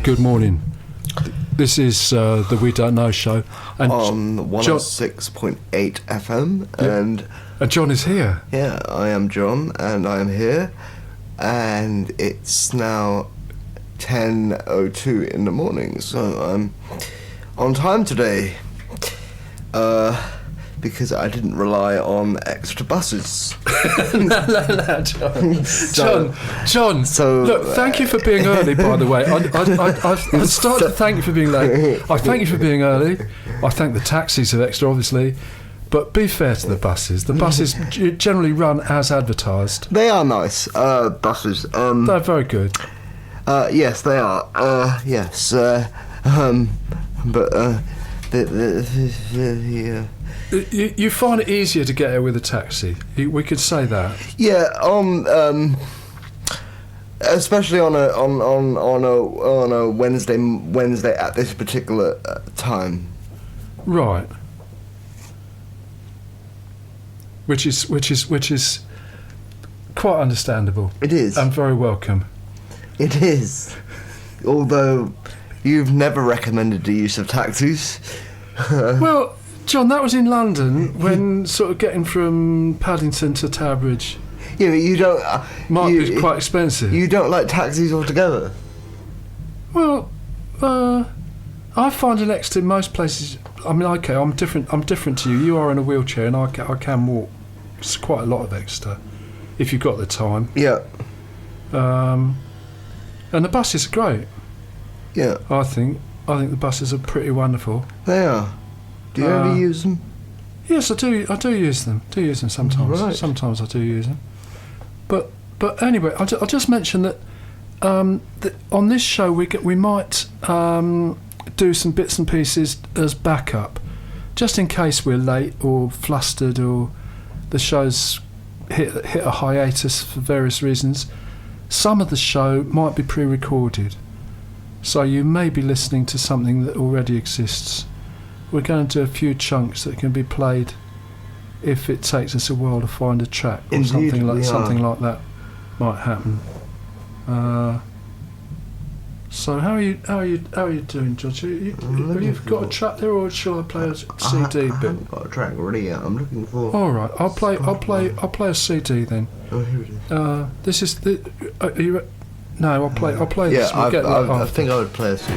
good morning. This is the We Don't Know show. And on 106.8 FM. Yeah. And John is here. Yeah, I am John, and I am here. And it's now 10:02 in the morning, so I'm on time today. Because I didn't rely on extra buses. No, John. So, look, thank you for being early, by the way. I started to thank you for being late. I thank you for being early. I thank the taxis of Exeter, obviously. But be fair to the buses. The buses generally run as advertised. They are nice buses. They're very good. Yes, they are. Yes. But You find it easier to get here with a taxi. We could say that. Yeah. Especially on a Wednesday at this particular time. Right. Which is quite understandable. It is. And very welcome. It is. Although you've never recommended the use of taxis. Well, John, that was in London when sort of getting from Paddington to Tower Bridge. Yeah, but you don't. Might be quite expensive. You don't like taxis altogether. Well, I find an Exeter in most places. I mean, okay, I'm different to you. You are in a wheelchair, and I can walk. It's quite a lot of Exeter, if you've got the time. Yeah. And the buses are great. Yeah. I think the buses are pretty wonderful. They are. Do you ever use them? Yes, I do. I do use them. Sometimes. Right. Sometimes I do use them. But anyway, I'll just mention that on this show we might do some bits and pieces as backup, just in case we're late or flustered or the show's hit a hiatus for various reasons. Some of the show might be pre-recorded, so you may be listening to something that already exists. We're going to do a few chunks that can be played if it takes us a while to find a track, or Indeed, something like that might happen. So how are you doing, George? You've got a track there, or shall I play a CD I haven't got a track ready yet. I'm looking for. All right, I'll play a CD then. Oh, here it is. This is the. Are you? No, I'll play. This. Yeah, We'll I think I would play a CD.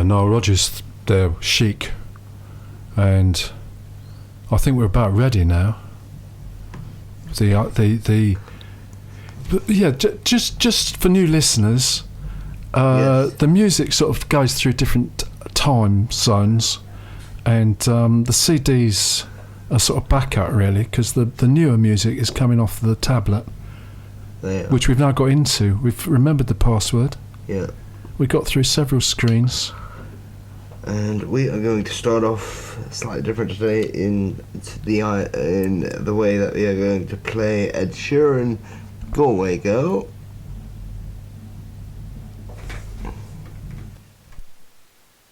and Noel Rodgers there, Chic, and I think we're about ready now. Just for new listeners, the music sort of goes through different time zones, and the CDs are sort of backup really, because the newer music is coming off the tablet, which we've now got into. We've remembered the password. Yeah. We got through several screens. And we are going to start off slightly different today in the way that we are going to play Ed Sheeran, Go Away Girl.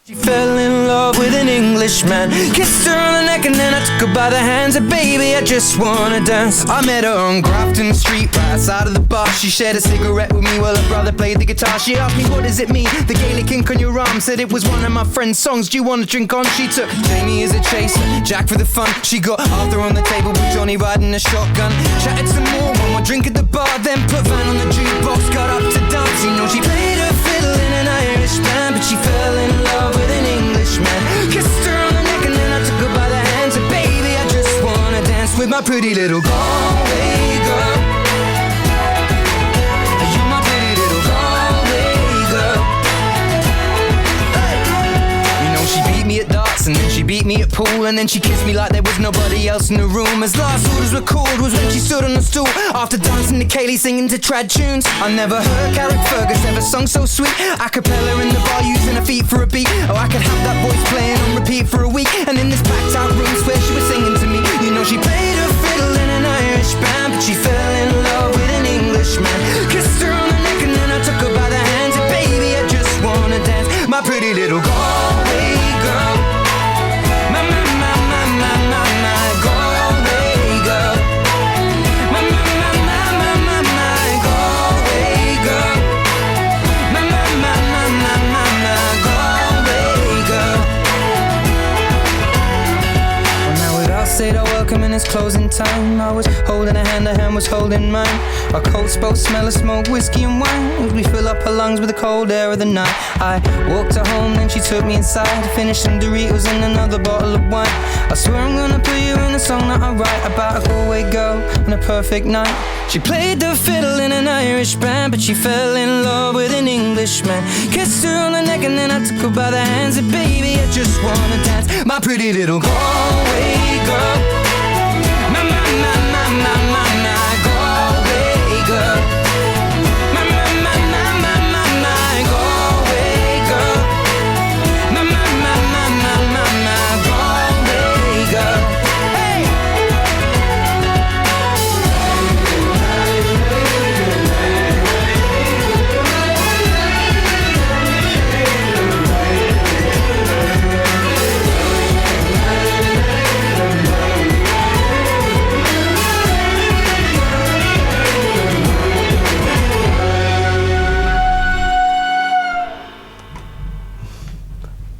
She fell in love with an Englishman, kissed her on the neck and then I took her by the hands and baby I just wanna dance. I met her on Grafton Street right outside of the bar. She shared a cigarette with me while her brother played the guitar. She asked me what does it mean, the Gaelic ink on your arm. Said it was one of my friend's songs, do you want to drink on? She took Jamie as a chaser, Jack for the fun. She got Arthur on the table with Johnny riding a shotgun. Chatted some more, one more drink at the bar, then put Van on the jukebox, got up to dance. You know she played her fiddle in an Irish band, but she fell in love with an Englishman. Kissed her on the neck and then I took her by the hands and baby I just wanna dance with my pretty little Galway girl. You're my pretty little Galway girl. You know she beat me at darts and then she beat me at pool, and then she kissed me like there was nobody else in the room. As last orders were called was when she stood on the stool after dancing to Kaylee singing to trad tunes. I never heard Carrick Fergus ever sung so sweet. A cappella in the bar using her feet for a beat. Oh, I could have that voice playing on repeat for a week. And in this packed out room where she was singing to me. You know she played her fiddle in an Irish band, but she fell in love with an Englishman. Kissed her on the neck and then I took her by the hands and baby I just wanna dance. My pretty little Galway girl. My Galway girl. My Galway girl. My Galway girl. Well, now we'd all said our welcome and it's closing time. I was holding her hand was holding mine. Our coats both smell of smoke, whiskey and wine, as we fill up her lungs with the cold air of the night. I walked her home, then she took me inside, finished some Doritos and another bottle of wine. I swear I'm gonna put you in a song that I write about a Galway girl and a perfect night. She played the fiddle in an Irish band, but she fell in love with an Englishman. Kissed her on the neck and then I took her by the hands and baby I just wanna dance. My pretty little Galway girl. My Galway girl. My Galway girl. My Galway girl. Hey!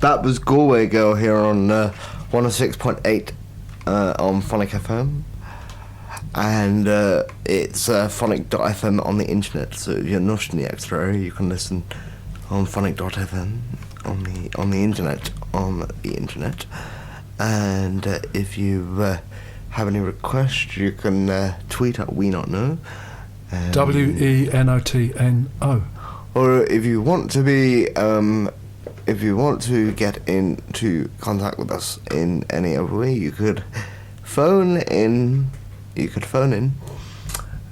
That was Galway Girl here on 106.8 on Phonic FM, and it's phonic.fm on the internet. So if you're not in the Exeter area, you can listen on phonic.fm on the internet. And if you have any requests, you can tweet at We Not Know. WENOTNO. Or if you want to be if you want to get into contact with us in any other way, you could phone in.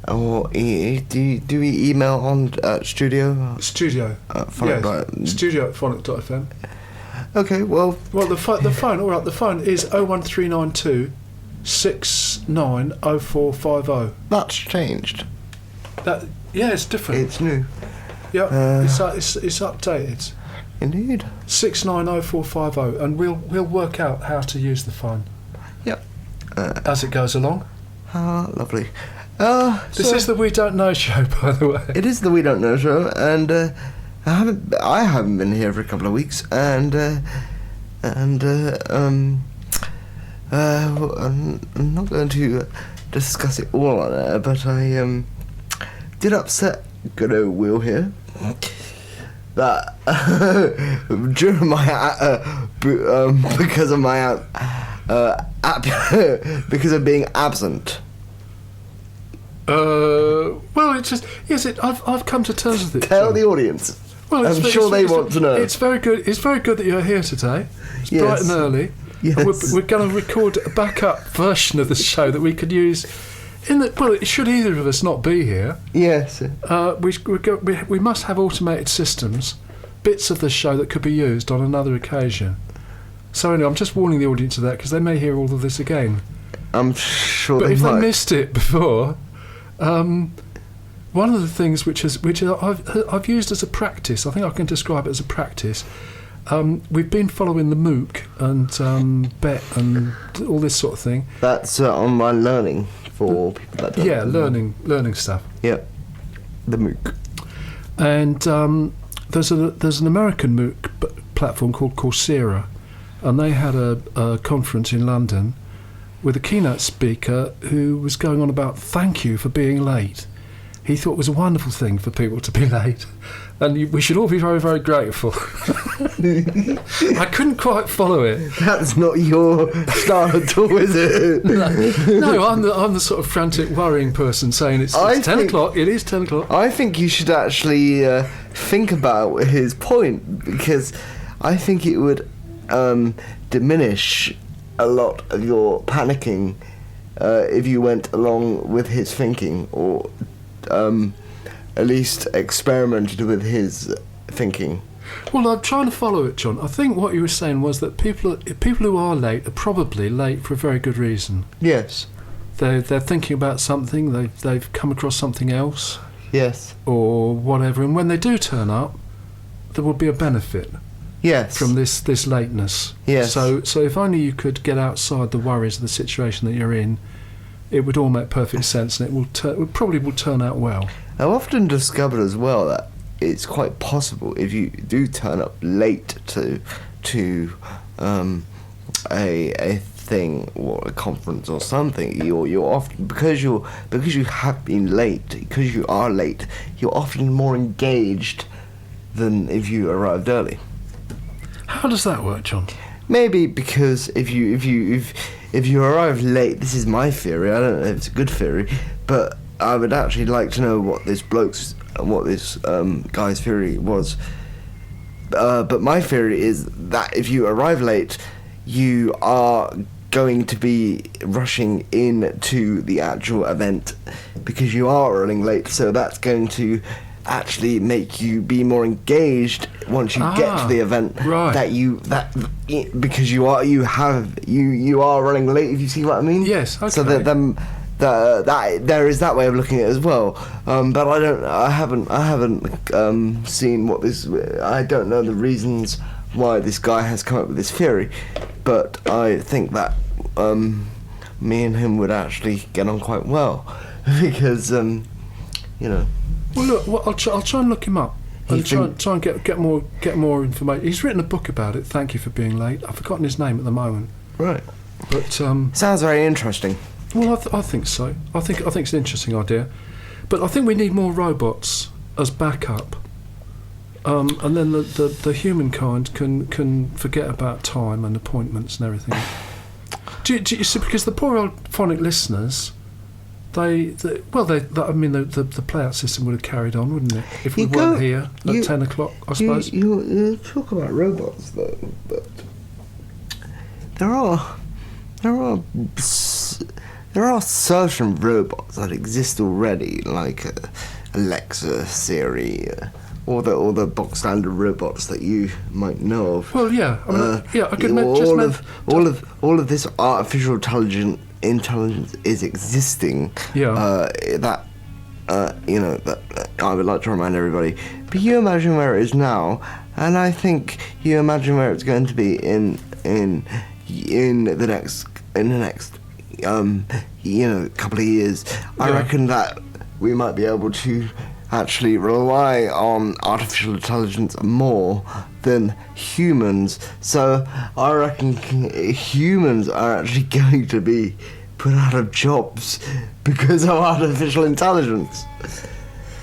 Or do we email on studio? Studio. Studio at phonic.fm. Okay, well, the phone. All right, the phone is 01392 690450. That's changed. It's different. It's new. Yeah, it's updated. Indeed. 690450, and we'll work out how to use the phone. Yep. As it goes along. Ah, lovely. This is the We Don't Know show, by the way. It is the We Don't Know show, and I haven't been here for a couple of weeks, and I'm not going to discuss it all on air, but I did upset good old Will here. that during my because of my because of being absent. Well, it's just I've come to terms with it. Tell the audience. Well, I'm sure they want to know. It's very good. It's very good that you're here today. It's Yes. bright and early. Yes. And we're going to record a backup version of the show that we could use. Should either of us not be here, Yes. we must have automated systems, bits of the show that could be used on another occasion. So anyway, I'm just warning the audience of that because they may hear all of this again. I'm sure But they if might. they missed it before, one of the things which I've used as a practice, I think I can describe it as a practice. We've been following the MOOC and BET and all this sort of thing. That's online learning for people that don't know. learning stuff. Yeah. The MOOC. And there's an American MOOC platform called Coursera, and they had a conference in London with a keynote speaker who was going on about thank you for being late. He thought it was a wonderful thing for people to be late, and we should all be very, very grateful. I couldn't quite follow it. That's not your style at all, is it? No, I'm the sort of frantic, worrying person saying it's 10 o'clock. It is 10 o'clock. I think you should actually think about his point, because I think it would diminish a lot of your panicking if you went along with his thinking, or at least experimented with his thinking. Well, I'm trying to follow it, John. I think what you were saying was that people who are late are probably late for a very good reason. Yes. They're thinking about something. They've come across something else. Yes. Or whatever. And when they do turn up, there will be a benefit. Yes. From this lateness. Yes. So if only you could get outside the worries of the situation that you're in, it would all make perfect sense, and it probably will turn out well. I've often discovered as well that it's quite possible if you do turn up late to a thing or a conference or something, you're often because you have been late, because you are late, you're often more engaged than if you arrived early. How does that work, John? Maybe because if you arrive late, this is my theory. I don't know if it's a good theory, but I would actually like to know what this guy's theory was. But my theory is that if you arrive late, you are going to be rushing into the actual event because you are running late. So that's going to actually make you be more engaged once you get to the event. Right. Because you are running late. If you see what I mean? Yes. Okay. So that there is that way of looking at it as well. But I haven't seen what this. I don't know the reasons why this guy has come up with this theory. But I think that me and him would actually get on quite well because Well, look, I'll try and look him up and try and get more information. He's written a book about it. Thank you for being late. I've forgotten his name at the moment. Right. But sounds very interesting. Well, I think so. I think it's an interesting idea, but I think we need more robots as backup, and then the humankind can forget about time and appointments and everything. Do you see? Because the poor old phonic listeners. The play-out system would have carried on, wouldn't it? If we weren't here at 10 o'clock, I suppose. You talk about robots, though, but there are certain robots that exist already, like Alexa, Siri, or the box standard robots that you might know of. Well, yeah, I could all of this artificial intelligence is existing. Yeah. That I would like to remind everybody. But you imagine where it is now, and I think you imagine where it's going to be in the next couple of years. I reckon that we might be able to actually rely on artificial intelligence more than humans. So I reckon humans are actually going to be put out of jobs because of artificial intelligence.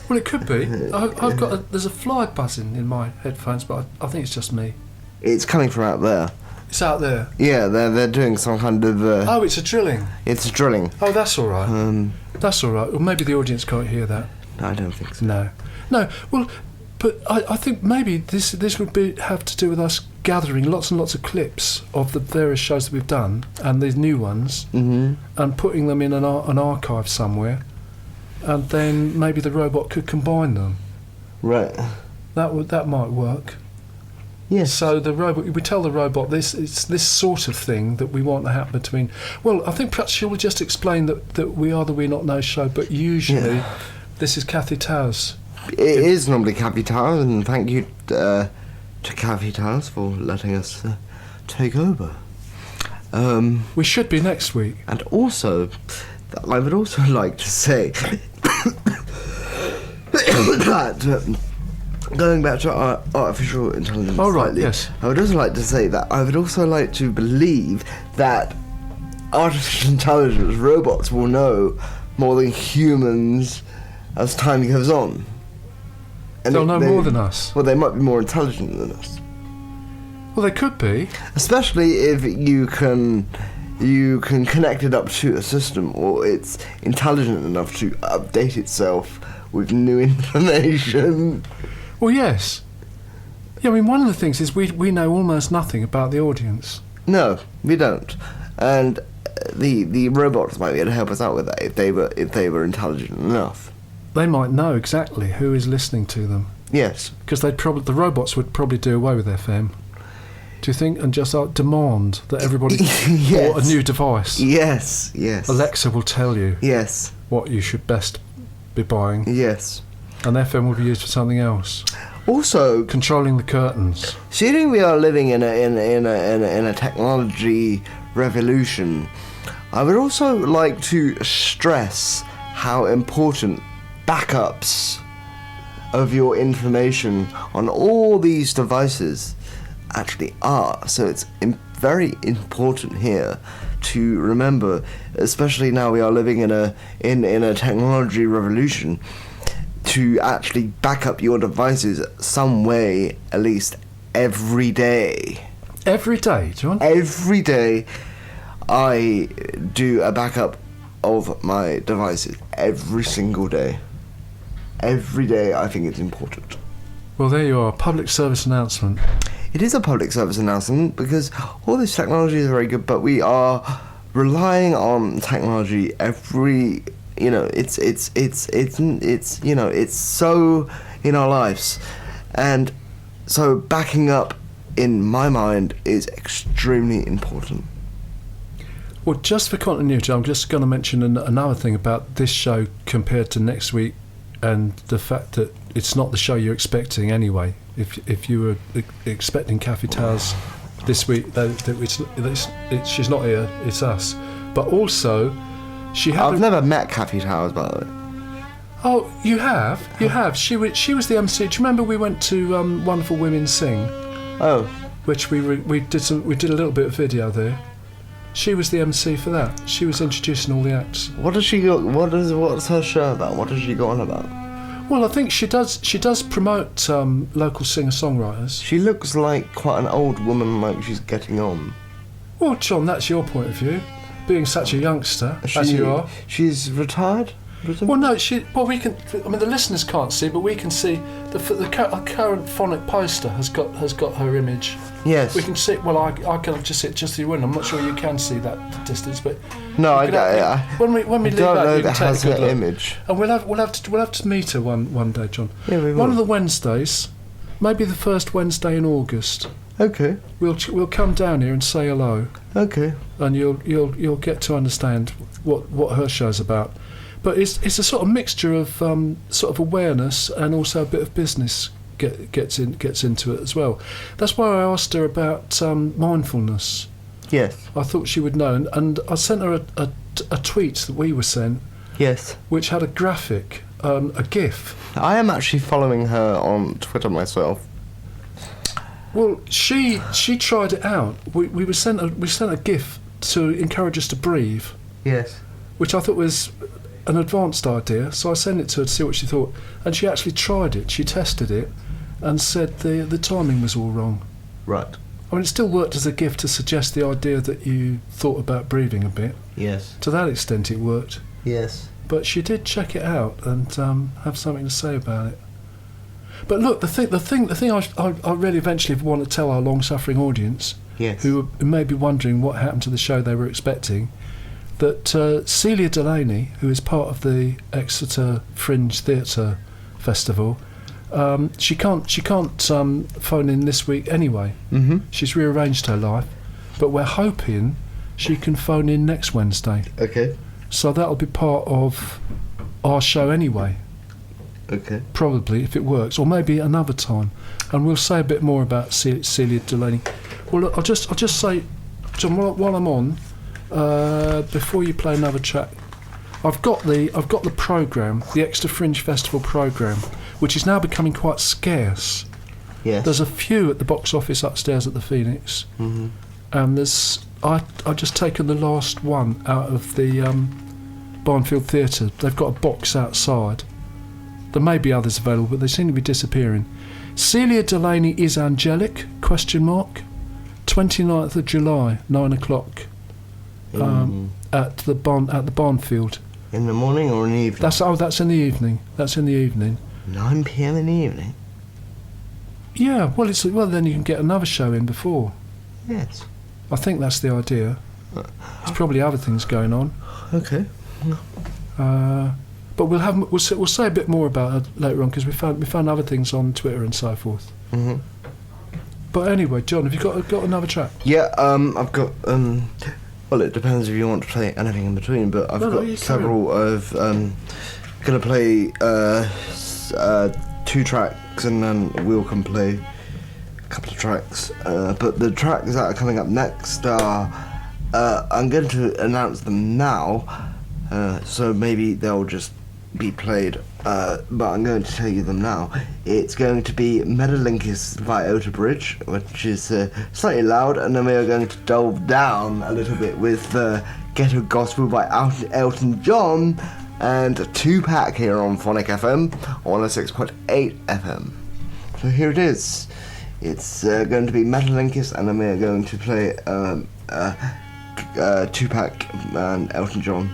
Well, it could be. I've got there's a fly buzzing in my headphones, but I think it's just me. It's coming from out there. It's out there. Yeah, they're doing some kind of. Oh, it's a drilling. It's drilling. Oh, that's all right. That's all right. Well, maybe the audience can't hear that. I don't think so. No. Well, but I think maybe this would have to do with us gathering lots and lots of clips of the various shows that we've done and these new ones, and putting them in an archive somewhere, and then maybe the robot could combine them. Right. That might work. Yes. So the robot, we tell the robot it's this sort of thing that we want to happen between. Well, I think perhaps she'll just explain that we are the We Not Know show, but usually this is Kathy Towers. It is normally Kathy Towers, and thank you to Kathy Towers for letting us take over. We should be next week. And also, I would also like to say that. Going back to artificial intelligence slightly, yes. I would also like to say that I would also like to believe that artificial intelligence robots will know more than humans as time goes on. And They'll know more than us. Well, they might be more intelligent than us. Well, they could be. Especially if you can connect it up to a system, or it's intelligent enough to update itself with new information. Well, yes. Yeah, I mean, one of the things is we know almost nothing about the audience. No, we don't. And the robots might be able to help us out with that if they were intelligent enough. They might know exactly who is listening to them. Yes. Because the robots would probably do away with FM. Do you think? And just demand that everybody bought a new device. Yes. Alexa will tell you. Yes. What you should best be buying. Yes. And FM will be used for something else. Also, controlling the curtains. Seeing we are living in a technology revolution, I would also like to stress how important backups of your information on all these devices actually are. So it's very important here to remember, especially now we are living in a technology revolution, to actually back up your devices some way, at least every day. Every day, John? Every day I do a backup of my devices. Every single day. Every day I think it's important. Well, there you are, public service announcement. It is a public service announcement because all this technology is very good, but we are relying on technology every... it's so in our lives, and so backing up, in my mind, is extremely important. Well, just for continuity, I'm just going to mention another thing about this show compared to next week, and the fact that it's not the show you're expecting anyway. If you were expecting Kathy Towers this week, she's not here. It's us, but also. I've never met Kathy Towers, by the way. Oh, you have? You have. She was the MC. Do you remember we went to Wonderful Women Sing? Oh. Which we did a little bit of video there. She was the MC for that. She was introducing all the acts. What's her show about? What does she go on about? Well, I think she does promote local singer-songwriters. She looks like quite an old woman, like she's getting on. Well, John, that's your point of view. Being such a youngster, as you are. She's retired? Well, no, we can... I mean, the listeners can't see, but we can see the current phonic poster has got her image. Yes. We can see... Well, I can just see it just through the window. I'm not sure you can see that distance, but... No, I when we leave out, you can take a good look. Image. And we'll have to meet her one day, John. Yeah, we will. One of the Wednesdays, maybe the first Wednesday in August. Okay. We'll come down here and say hello. Okay. And you'll get to understand what her show's about. But it's a sort of mixture of sort of awareness and also a bit of business gets into it as well. That's why I asked her about mindfulness. Yes. I thought she would know, and I sent her a tweet that we were sent. Yes. Which had a graphic, a GIF. I am actually following her on Twitter myself. Well, she tried it out. We sent a GIF to encourage us to breathe. Yes. Which I thought was an advanced idea, so I sent it to her to see what she thought, and she actually tried it. She tested it, and said the timing was all wrong. Right. I mean, it still worked as a gift to suggest the idea that you thought about breathing a bit. Yes. To that extent, it worked. Yes. But she did check it out and have something to say about it. But look, the thing I really eventually want to tell our long-suffering audience, Yes. who may be wondering what happened to the show they were expecting, that Celia Delaney, who is part of the Exeter Fringe Theatre Festival, she can't phone in this week anyway. Mm-hmm. She's rearranged her life, but we're hoping she can phone in next Wednesday. Okay. So that'll be part of our show anyway. Okay. Probably, if it works, or maybe another time, and we'll say a bit more about Celia Delaney. Well, look, I'll just say, John, while I'm on, before you play another track, I've got the programme, the Exeter Fringe Festival programme, which is now becoming quite scarce. Yes. There's a few at the box office upstairs at the Phoenix, Mm-hmm. and I've just taken the last one out of the Barnfield Theatre. They've got a box outside. There may be others available, but they seem to be disappearing. Celia Delaney is Angelic? ? 29th of July, 9 o'clock. At the Barnfield. In the morning or in the evening? That's in the evening. That's in the evening. 9 p.m. in the evening? Yeah, well then you can get another show in before. Yes. I think that's the idea. There's probably other things going on. Okay. But we'll say a bit more about it later on, because we found other things on Twitter and so forth. Mm-hmm. But anyway, John, have you got another track? Yeah, I've got, well, it depends if you want to play anything in between, but I've got several of, gonna play, 2 tracks, and then Will can play a couple of tracks. But the tracks that are coming up next are, I'm going to announce them now, so maybe they'll just be played, but I'm going to tell you them now. It's going to be Metalinkis Viota Bridge, which is slightly loud, and then we are going to delve down a little bit with Ghetto Gospel by Elton John, and a 2-pack here on Phonic FM, 106.8 FM. So here it is. It's going to be Metalinkis, and then we are going to play 2-pack and Elton John.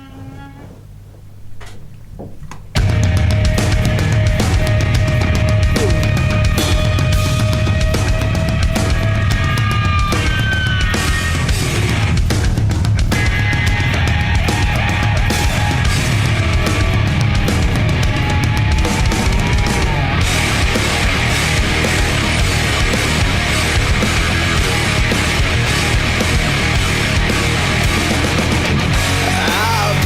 I've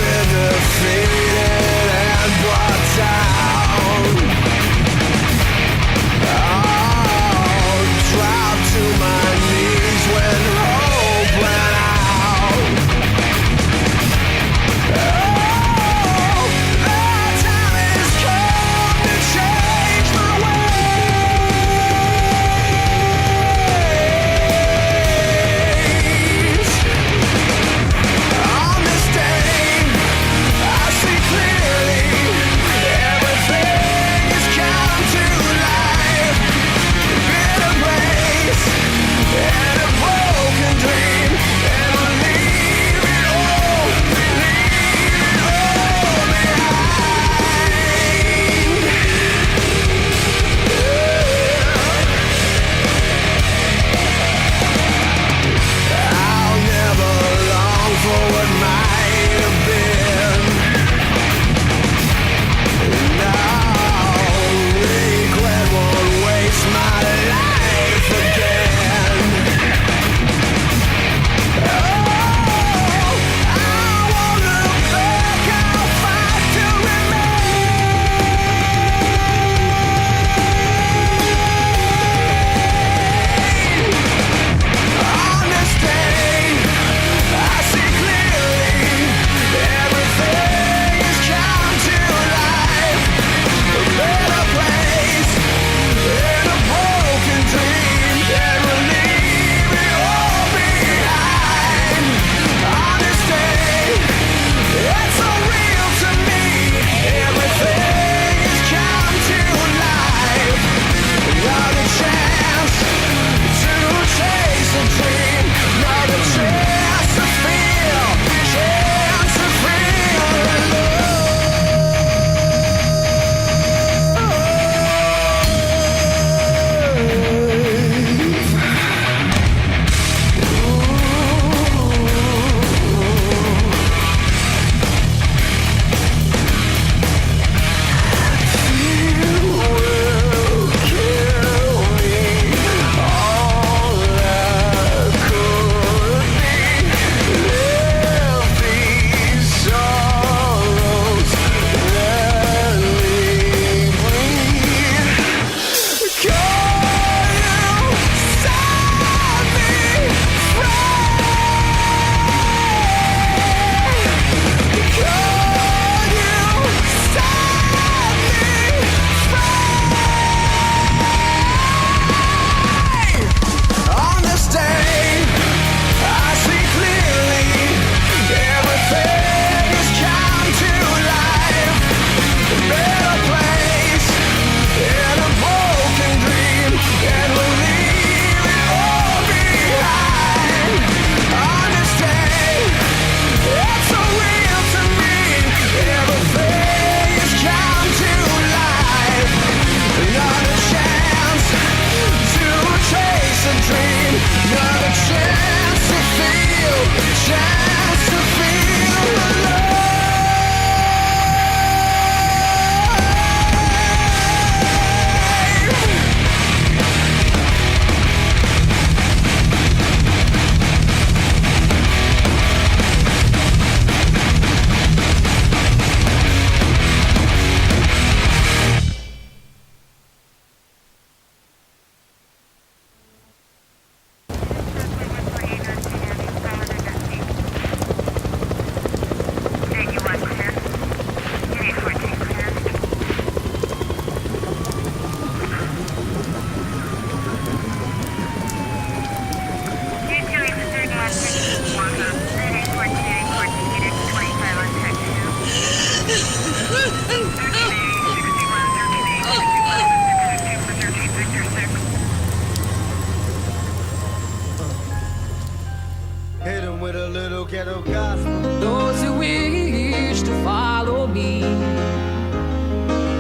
Hit him with a little ghetto gospel. Those who wish to follow me,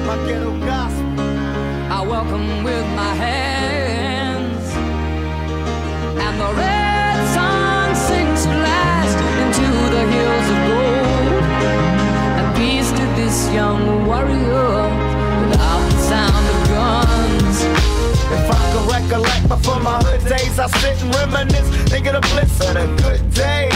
My ghetto gospel. I welcome with my hands. And the red sun sinks to last into the hills of gold. And peace to this young warrior without the sound of guns. If I could recollect before my hood days, I sit and reminisce, think of the bliss of the good days.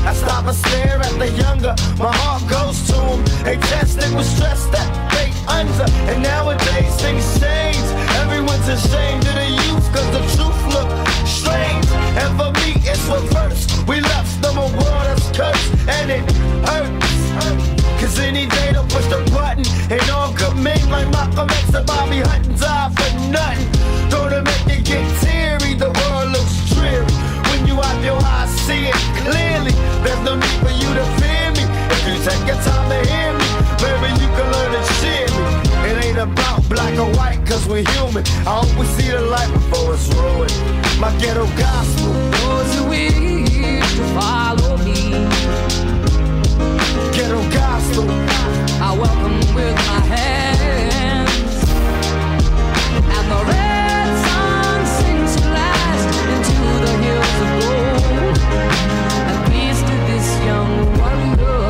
I stop and stare at the younger, my heart goes to them. They tested with stress that they under, and nowadays things change. Everyone's ashamed of the youth, cause the truth look strange. And for me, it's reverse. We left them a world that's cursed, and it hurts. Cause any day they'll push the button, and all good men like Malcolm X and Bobby Hutton die for nothing. Gonna make you get teary, the world looks dreary. When you out your eyes, see it clearly. There's no need for you to fear me. If you take your time to hear me, maybe you can learn to cheer me. It ain't about black or white, cause we're human. I hope we see the light before it's ruined. My ghetto gospel. Those who wish to follow me, Ghetto gospel. I welcome with my hands. And the red sun sinks to last into the hills of gold. And peace to this young warrior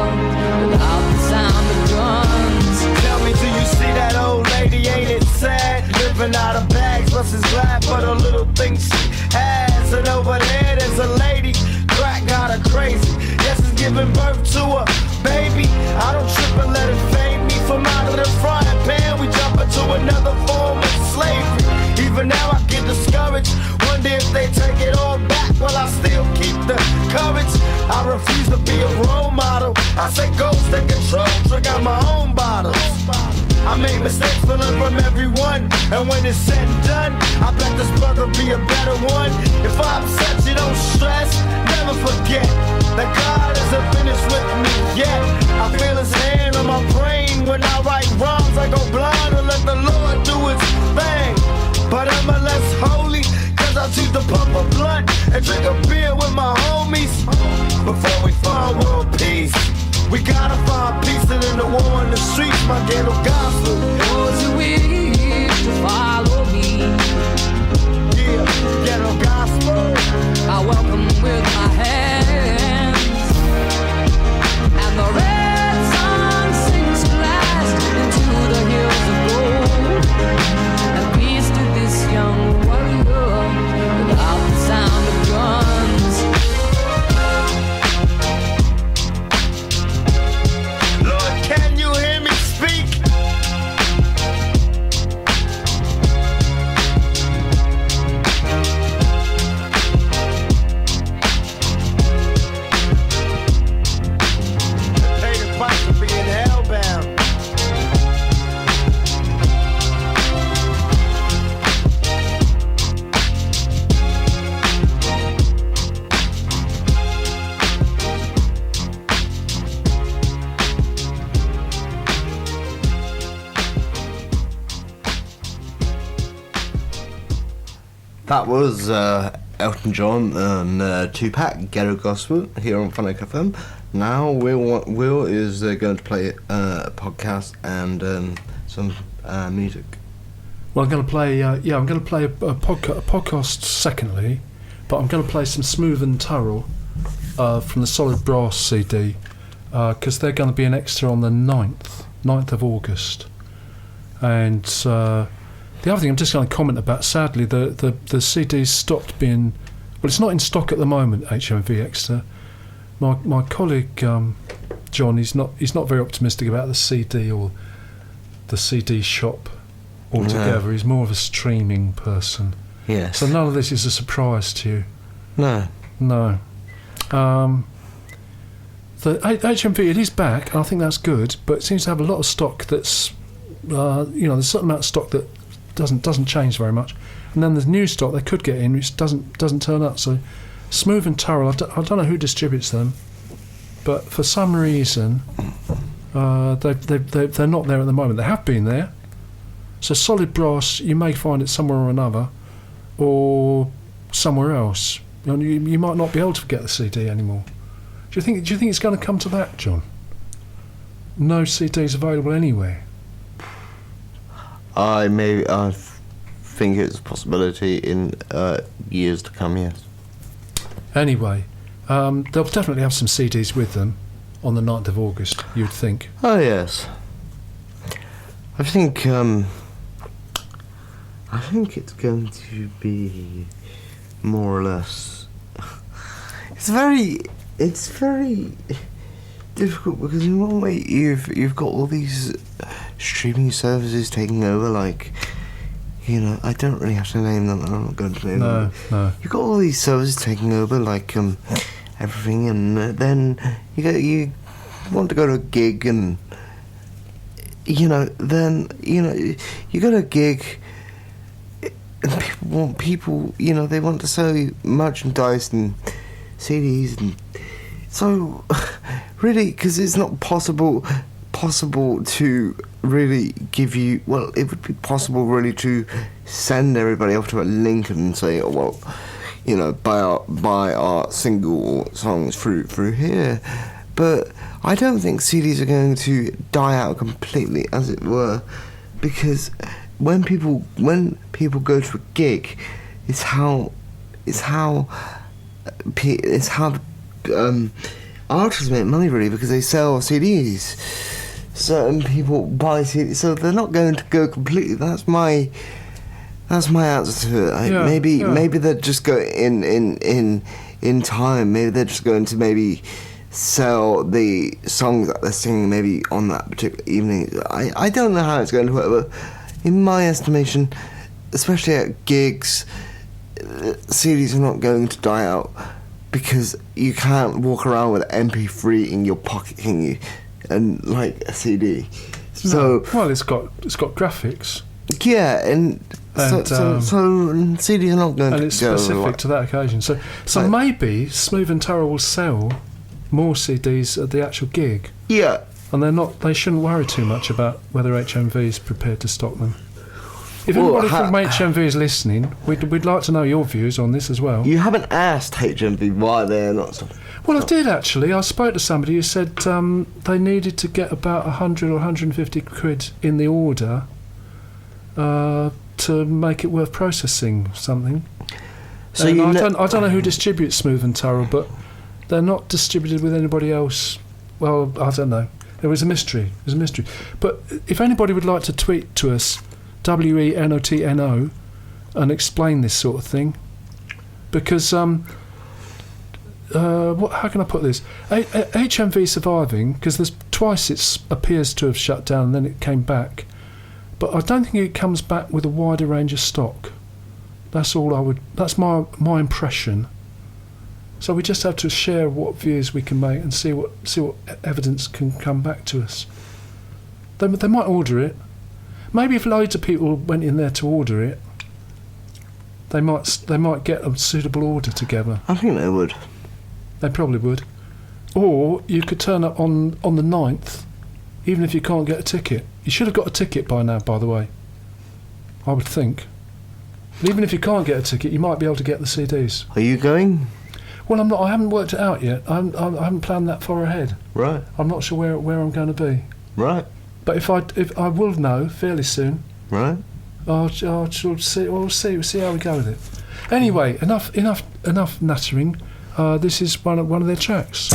without the sound of guns. Tell me, do you see that old lady? Ain't it sad? Living out of bags, plus is glad for the little things she has. And over there, there's a lady, crack got her crazy. Yes, it's giving birth to a baby. I don't trip and let it fade me. From out of the frying pan, we jump into another form of slavery. Even now I get discouraged. Wonder if they take it all back while I still keep the courage. I refuse to be a role model. I say ghost take control, drink out my own bottles. I made mistakes but learn from everyone. And when it's said and done, I bet this brother be a better one. If I upset you, don't stress, never forget that God isn't finished with me yet. I feel his hand on my brain when I write rhymes. I go blind and let the Lord do his thing. But I'm a less holy, cause I choose to pump a blunt and drink a beer with my homies. Before we find world peace, we gotta find peace, and in the war in the streets, my ghetto gospel. Those who wish to follow me, Yeah, ghetto gospel. I welcome with my hands. And the red sun sinks to last into the hills of gold. And peace to this young warrior without the sound of guns. Lord, can you hear me speak? Pay the price for being hellbound. That was Elton John and Tupac, Ghetto Gospel, here on Fun FM. Now Will is going to play a podcast and some music. Well, I'm going to play. I'm going to play a podcast secondly, but I'm going to play some Smooth and Turrell from the Solid Brass CD because they're going to be in Exeter on the 9th of August. And the other thing I'm just going to comment about, sadly, the CD's stopped being. Well, it's not in stock at the moment. HMV Exeter. My colleague John, he's not very optimistic about the CD or the CD shop altogether. No. He's more of a streaming person. Yes. So none of this is a surprise to you. No. No. The HMV, it is back, and I think that's good, but it seems to have a lot of stock that's, there's a certain amount of stock that doesn't change very much, and then there's new stock they could get in which doesn't turn up. So Smooth and Turrell, I don't know who distributes them, but for some reason They're not there at the moment. They have been there. So Solid Brass, you may find it somewhere or another, or somewhere else. You might not be able to get the CD anymore. Do you think it's going to come to that, John? No CDs available anywhere. I think it's a possibility in years to come. Yes. Anyway, they'll definitely have some CDs with them on the 9th of August. You'd think. Oh yes. I think it's going to be more or less. It's very difficult because in one way you've got all these streaming services taking over, like, you know, I don't really have to name them. I'm not going to name them. No. You've got all these services taking over, like everything, and then you want to go to a gig, and you go to a gig. And people, they want to sell you merchandise and CDs, and so really, because it's not possible to really give you. Well, it would be possible really to send everybody off to a link and say, oh, well, buy our single or songs through here. But I don't think CDs are going to die out completely, as it were, because when people go to a gig, it's how artists make money, really, because they sell CDs. Certain people buy CDs, so they're not going to go completely. That's my answer to it. Maybe they're just go in time. Maybe they're just going to sell the songs that they're singing maybe on that particular evening. I don't know how it's going to work, but in my estimation, especially at gigs, CDs are not going to die out, because you can't walk around with an MP3 in your pocket, can you? And like a CD. So well, it's got graphics. Yeah, and so CDs are not going to go. And it's specific to that occasion. So maybe Smooth and Tara will sell more CDs at the actual gig. Yeah. And they shouldn't worry too much about whether HMV is prepared to stock them. If anybody from HMV is listening, we'd like to know your views on this as well. You haven't asked HMV why they're not stocking. Well, I did actually. I spoke to somebody who said they needed to get about 100 or 150 quid in the order to make it worth processing something. So I don't know who distributes Smooth and Tara, but they're not distributed with anybody else. Well, I don't know. It was a mystery. But if anybody would like to tweet to us, WENOTNO, and explain this sort of thing, because how can I put this? HMV surviving, because there's twice it appears to have shut down and then it came back, but I don't think it comes back with a wider range of stock. That's my impression. So we just have to share what views we can make and see what evidence can come back to us. They might order it. Maybe if loads of people went in there to order it, they might get a suitable order together. I think they would. They probably would. Or you could turn up on the 9th, even if you can't get a ticket. You should have got a ticket by now, by the way. I would think. But even if you can't get a ticket, you might be able to get the CDs. Are you going? Well, I'm not. I haven't worked it out yet. I haven't planned that far ahead. Right. I'm not sure where I'm going to be. Right. But if I will know fairly soon. Right. I'll see. We'll see how we go with it. Anyway, enough nattering. This is one of their tracks.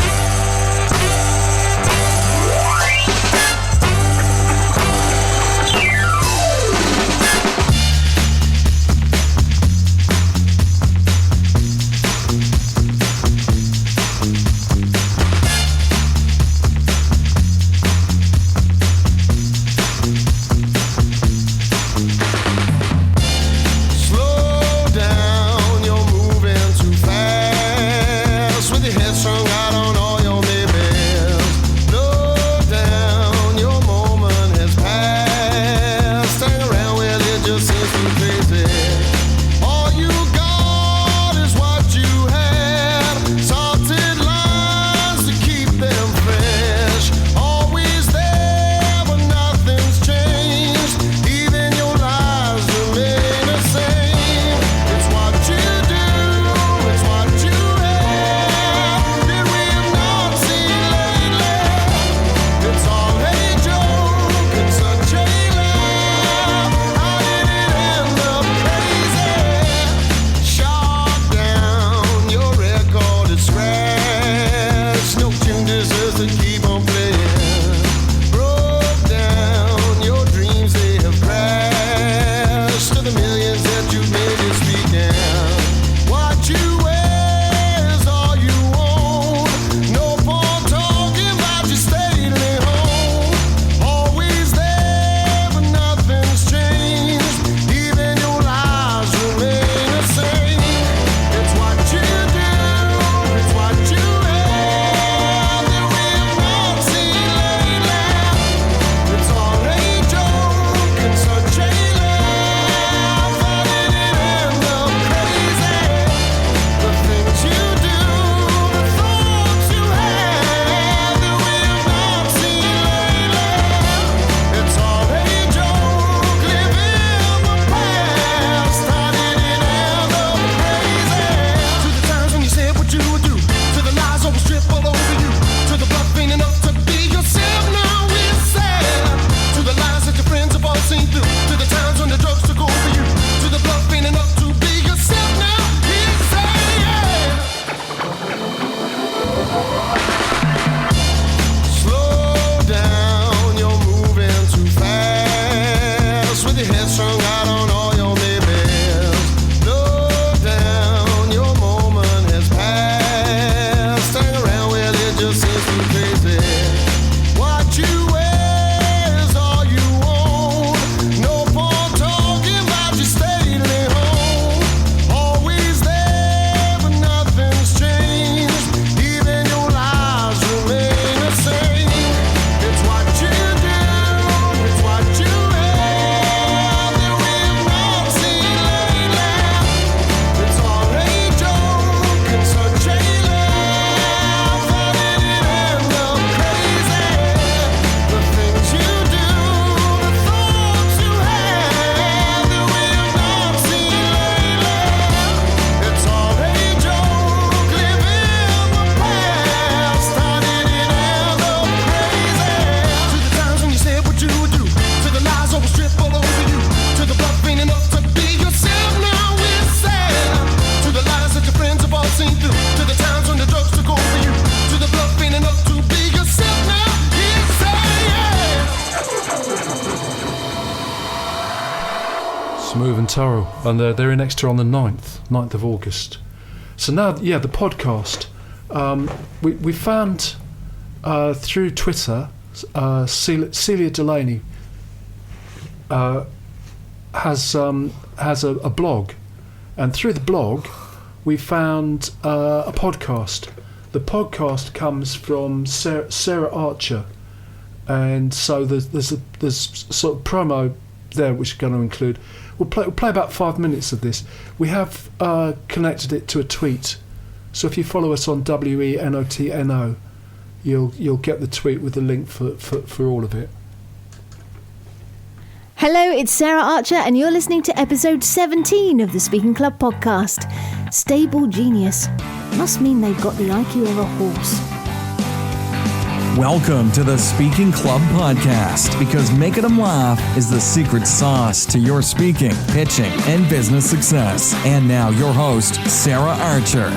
Slow down, you're moving too fast. With your head strung out on all Smooth and Turrell, and they're in Exeter on the 9th of August. So now, the podcast. We found through Twitter, Celia Delaney has a blog, and through the blog we found a podcast. The podcast comes from Sarah Archer, and so there's sort of promo there which we're going to include. We'll play about 5 minutes of this. We have connected it to a tweet, so if you follow us on WENOTNO, you'll get the tweet with the link for all of it. Hello, it's Sarah Archer, and you're listening to episode 17 of the Speaking Club podcast. Stable genius must mean they've got the IQ of a horse. Welcome to the Speaking Club podcast, because making them laugh is the secret sauce to your speaking, pitching, and business success. And now your host, Sarah Archer.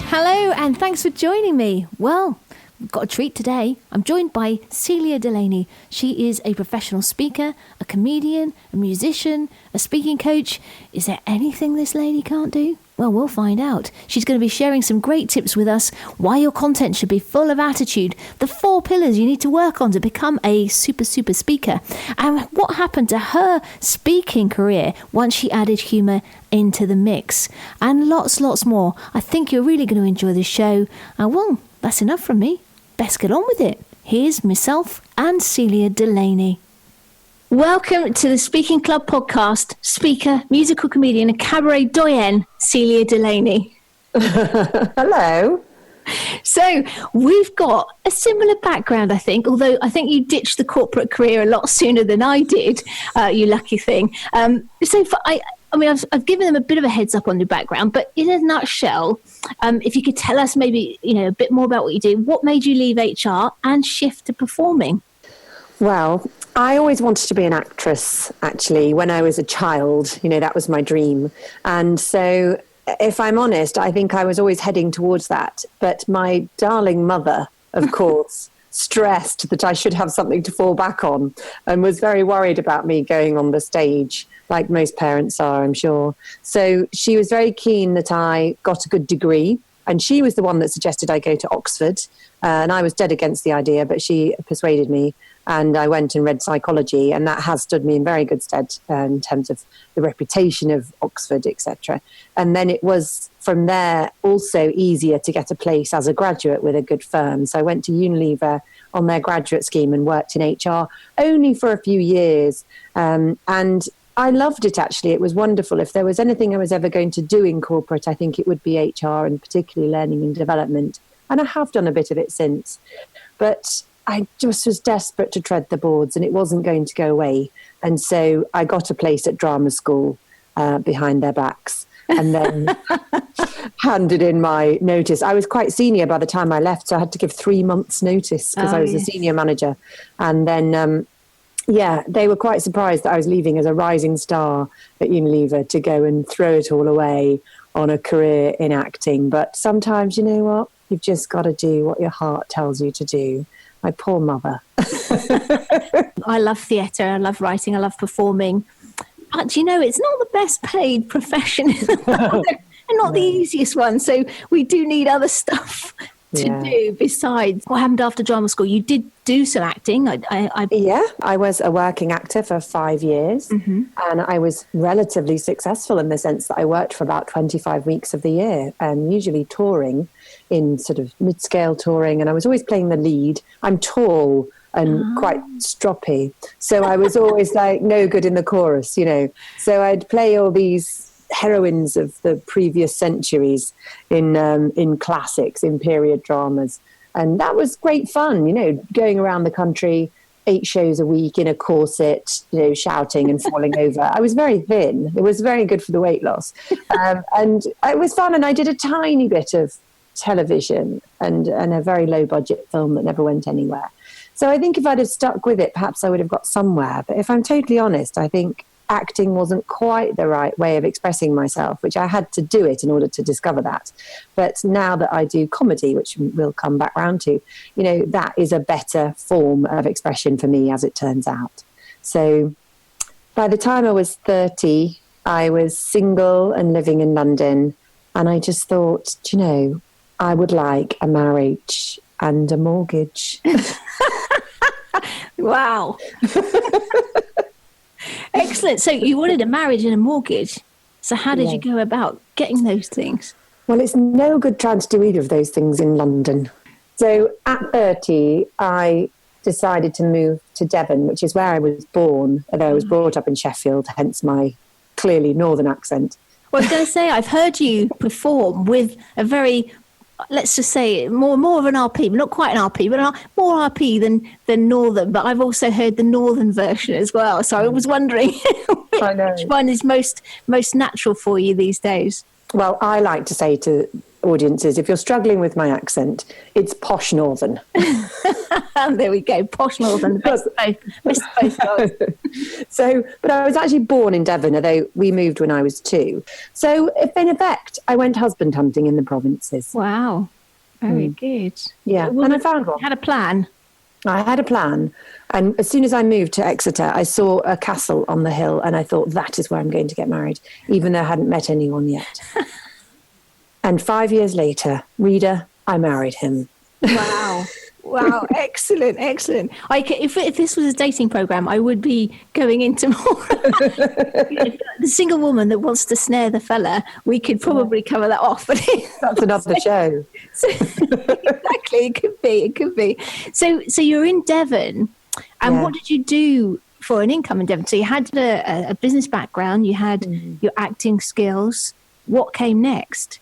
Hello, and thanks for joining me. Well, we've got a treat today. I'm joined by Celia Delaney. She is a professional speaker, a comedian, a musician, a speaking coach. Is there anything this lady can't do? Well, we'll find out. She's going to be sharing some great tips with us, why your content should be full of attitude, the 4 pillars you need to work on to become a super speaker, and what happened to her speaking career once she added humour into the mix, and lots more. I think you're really going to enjoy this show. Well, that's enough from me. Best get on with it. Here's myself and Celia Delaney. Welcome to the Speaking Club podcast, speaker, musical comedian and cabaret doyenne, Celia Delaney. Hello. So we've got a similar background, I think, although I think you ditched the corporate career a lot sooner than I did, you lucky thing. I've given them a bit of a heads up on your background, but in a nutshell, if you could tell us maybe, a bit more about what you do, what made you leave HR and shift to performing? Well, I always wanted to be an actress, actually, when I was a child. That was my dream. And so, if I'm honest, I think I was always heading towards that. But my darling mother, of course, stressed that I should have something to fall back on and was very worried about me going on the stage, like most parents are, I'm sure. So she was very keen that I got a good degree. And she was the one that suggested I go to Oxford. And I was dead against the idea, but she persuaded me. And I went and read psychology, and that has stood me in very good stead in terms of the reputation of Oxford, etc. And then it was from there also easier to get a place as a graduate with a good firm. So I went to Unilever on their graduate scheme and worked in HR only for a few years. And I loved it, actually. It was wonderful. If there was anything I was ever going to do in corporate, I think it would be HR, and particularly learning and development. And I have done a bit of it since. But I just was desperate to tread the boards, and it wasn't going to go away. And so I got a place at drama school behind their backs, and then handed in my notice. I was quite senior by the time I left, so I had to give 3 months' notice because I was a senior manager. And then, they were quite surprised that I was leaving as a rising star at Unilever to go and throw it all away on a career in acting. But sometimes, you know what? You've just got to do what your heart tells you to do. My poor mother. I love theatre, I love writing, I love performing. But, it's not the best paid profession in the world. And not the easiest one. So we do need other stuff to do besides what happened after drama school. You did do some acting. I was a working actor for 5 years, and I was relatively successful in the sense that I worked for about 25 weeks of the year, and usually touring in sort of mid-scale touring, and I was always playing the lead. I'm tall and quite stroppy, so I was always like no good in the chorus, So I'd play all these heroines of the previous centuries in classics, in period dramas, and that was great fun. Going around the country, 8 shows a week in a corset, shouting and falling over. I was very thin. It was very good for the weight loss, and it was fun. And I did a tiny bit of television and a very low budget film that never went anywhere. So I think if I'd have stuck with it, perhaps I would have got somewhere. But if I'm totally honest, I think acting wasn't quite the right way of expressing myself, which I had to do it in order to discover that. But now that I do comedy, which we'll come back round to, that is a better form of expression for me, as it turns out. So by the time I was 30, I was single and living in London. And I just thought, do you know, I would like a marriage and a mortgage. Wow. Excellent. So you wanted a marriage and a mortgage. So how did you go about getting those things? Well, it's no good trying to do either of those things in London. So at 30, I decided to move to Devon, which is where I was born, although I was brought up in Sheffield, hence my clearly northern accent. Well, I was going to say, I've heard you perform with a very, let's just say, more of an RP, not quite an RP, but more RP than northern. But I've also heard the northern version as well. So I was wondering which one is most natural for you these days. Well, I like to say to audiences, if you're struggling with my accent, it's posh northern. There we go, posh northern, best of both worlds. So, but I was actually born in Devon, although we moved when I was 2. So, in effect, I went husband hunting in the provinces. Wow, very good. Yeah, and I found one. Had a plan. I had a plan. And as soon as I moved to Exeter, I saw a castle on the hill and I thought, that is where I'm going to get married, even though I hadn't met anyone yet. And 5 years later, reader, I married him. Wow. Wow. Excellent. Excellent. If this was a dating program, I would be going into more. The single woman that wants to snare the fella, we could probably cover that off. But that's another show. Exactly. It could be. So you're in Devon. And what did you do for an income in Devon? So you had a business background. You had your acting skills. What came next?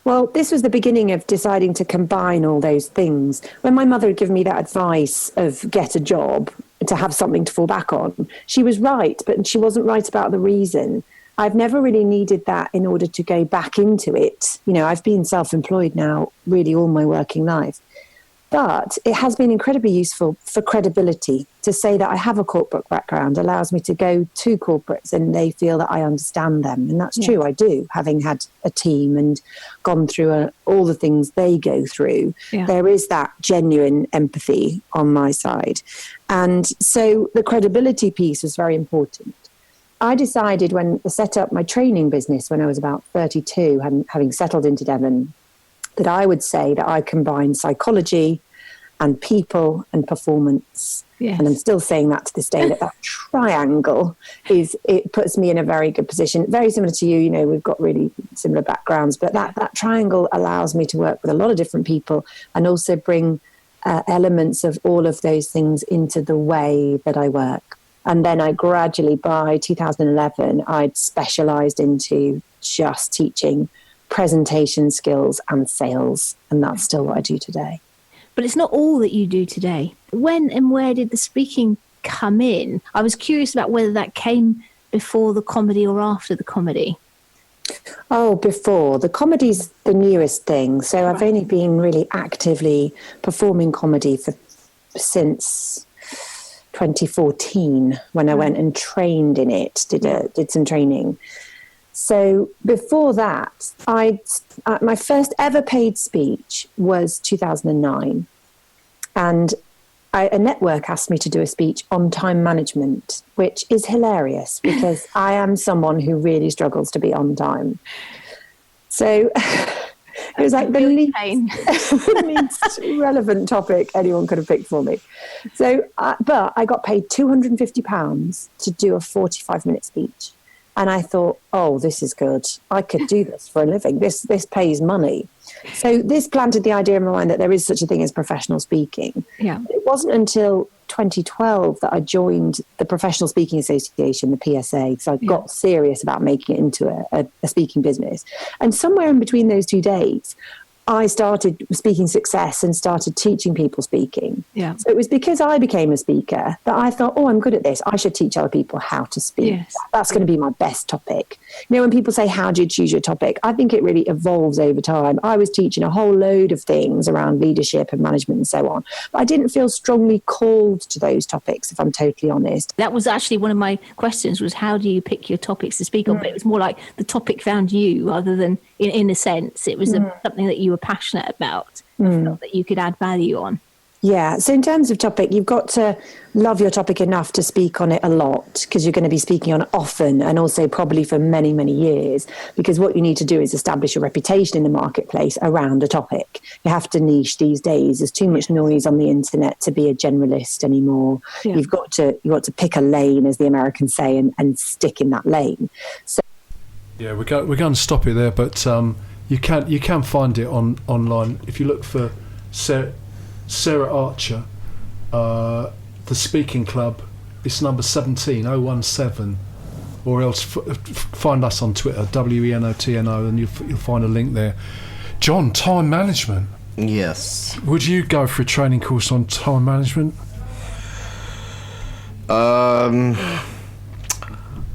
Well, this was the beginning of deciding to combine all those things. When my mother had given me that advice of get a job to have something to fall back on, she was right, but she wasn't right about the reason. I've never really needed that in order to go back into it. You know, I've been self-employed now really all my working life. But it has been incredibly useful for credibility to say that I have a corporate background, allows me to go to corporates and they feel that I understand them. And that's true, I do, having had a team and gone through all the things they go through. Yeah. There is that genuine empathy on my side. And so the credibility piece was very important. I decided when I set up my training business when I was about 32, having settled into Devon, that I would say that I combine psychology and people and performance. Yes. And I'm still saying that to this day, that triangle it puts me in a very good position. Very similar to you, you know, we've got really similar backgrounds, but that triangle allows me to work with a lot of different people and also bring elements of all of those things into the way that I work. And then I gradually, by 2011, I'd specialized into just teaching presentation skills and sales, and that's still what I do today. But it's not all that you do today. When and where did the speaking come in? I was curious about whether that came before the comedy or after the comedy. Oh, before. The comedy's the newest thing, so I've only been really actively performing comedy since 2014 when I went and trained in it, did some training. So before that, my first ever paid speech was 2009. And a network asked me to do a speech on time management, which is hilarious because I am someone who really struggles to be on time. So it was like the least relevant topic anyone could have picked for me. So, but I got paid £250 to do a 45-minute speech. And I thought, oh, this is good. I could do this for a living. This pays money. So this planted the idea in my mind that there is such a thing as professional speaking. Yeah. It wasn't until 2012 that I joined the Professional Speaking Association, the PSA, because I got serious about making it into a speaking business. And somewhere in between those 2 days, I started Speaking Success and started teaching people speaking. Yeah. So it was because I became a speaker that I thought, oh, I'm good at this. I should teach other people how to speak. Yes. That's going to be my best topic. You know, when people say, how do you choose your topic? I think it really evolves over time. I was teaching a whole load of things around leadership and management and so on. But I didn't feel strongly called to those topics, if I'm totally honest. That was actually one of my questions was, how do you pick your topics to speak on? But it was more like the topic found you rather than, in a sense, it was something that you were passionate about, that you could add value on. Yeah. So in terms of topic, you've got to love your topic enough to speak on it a lot, because you're going to be speaking on it often and also probably for many, many years, because what you need to do is establish a reputation in the marketplace around a topic. You have to niche these days. There's too much noise on the internet to be a generalist anymore. Yeah. You've got to pick a lane, as the Americans say, and stick in that lane. So Yeah, we're going to stop it there, but you can find it online if you look for Sarah Archer, the Speaking Club. It's number 17017, or else find us on Twitter, WENOTNO, and you'll find a link there. John, time management. Yes. Would you go for a training course on time management? I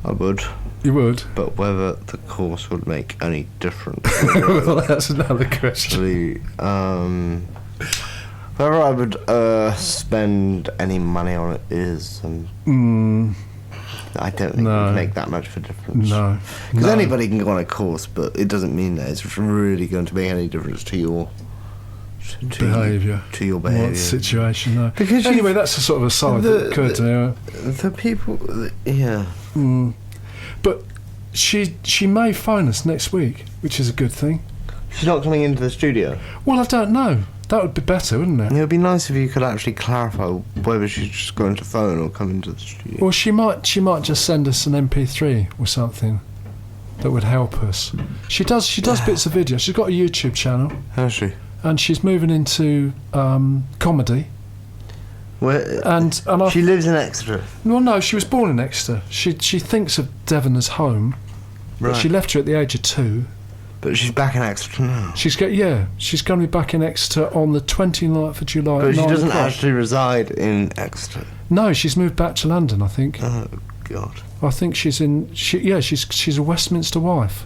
would. You would? But whether the course would make any difference. Well, that's another question. Actually, whether I would spend any money on it is, I don't think it would make that much of a difference. No. Because anybody can go on a course, but it doesn't mean that it's really going to make any difference to your behaviour. To your behaviour. What situation, no. Because anyway, that's a sort of aside that occurred to me. The people, yeah. But she may phone us next week, which is a good thing. She's not coming into the studio? Well, I don't know. That would be better, wouldn't it? It would be nice if you could actually clarify whether she's just going to phone or come into the studio. Well, she might just send us an MP3 or something that would help us. She does bits of video. She's got a YouTube channel. Has she? And she's moving into comedy. Where? And she lives in Exeter. Well, no, she was born in Exeter. She thinks of Devon as home. Right. But she left her at the age of 2. But she's back in Exeter now. She's going to be back in Exeter on the 29th of July. But at she 9 doesn't o'clock. actually reside in Exeter. No, she's moved back to London, I think. Oh God. I think she's a Westminster wife.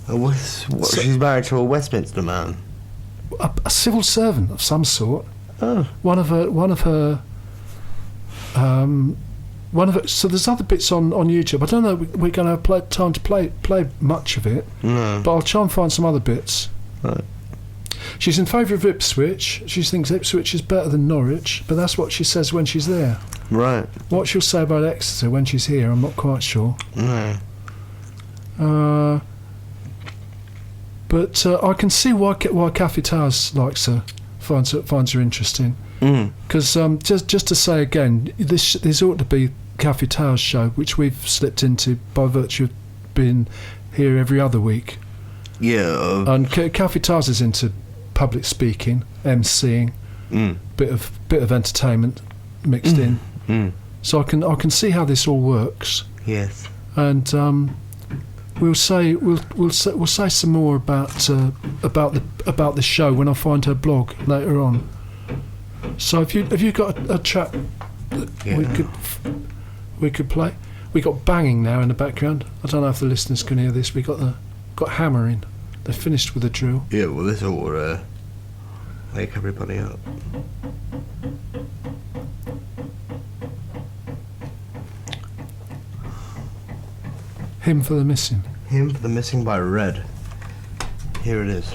She's married to a Westminster man. A civil servant of some sort. Oh. One of her. So there's other bits on YouTube. I don't know. We're going to have time to play much of it. No. But I'll try and find some other bits. Right. She's in favour of Ipswich. She thinks Ipswich is better than Norwich, but that's what she says when she's there. Right. What she'll say about Exeter when she's here, I'm not quite sure. No. But I can see why Kathy Towers likes her, finds her interesting. Because just to say again, this ought to be Kathy Towers' show, which we've slipped into by virtue of being here every other week. Yeah. And Kathy Towers is into public speaking, emceeing, bit of entertainment mixed in. So I can see how this all works. Yes. And we'll say some more about the show when I find her blog later on. So have you got a track that we could play? We got banging now in the background. I don't know if the listeners can hear this. We got hammering. They finished with a drill. Yeah. Well, this will wake everybody up. Hymn for the Missing. Hymn for the Missing by Red. Here it is.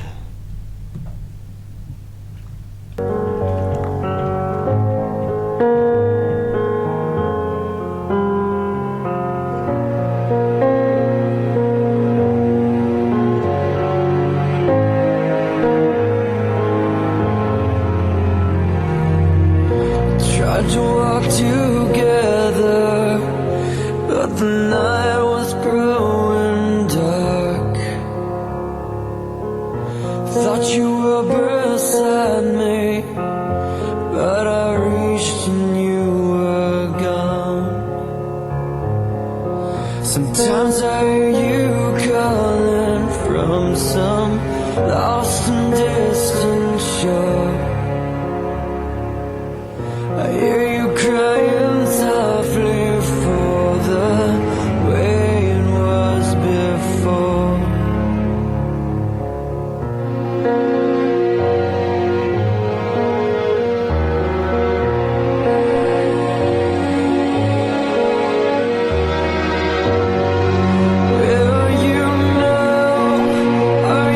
Tried to walk together, but the night was growing dark. Thought you were beside me, but I reached and you were gone. Sometimes I hear you calling from some lost and distant shore. I hear you crying softly for the way it was before. Will you know? Are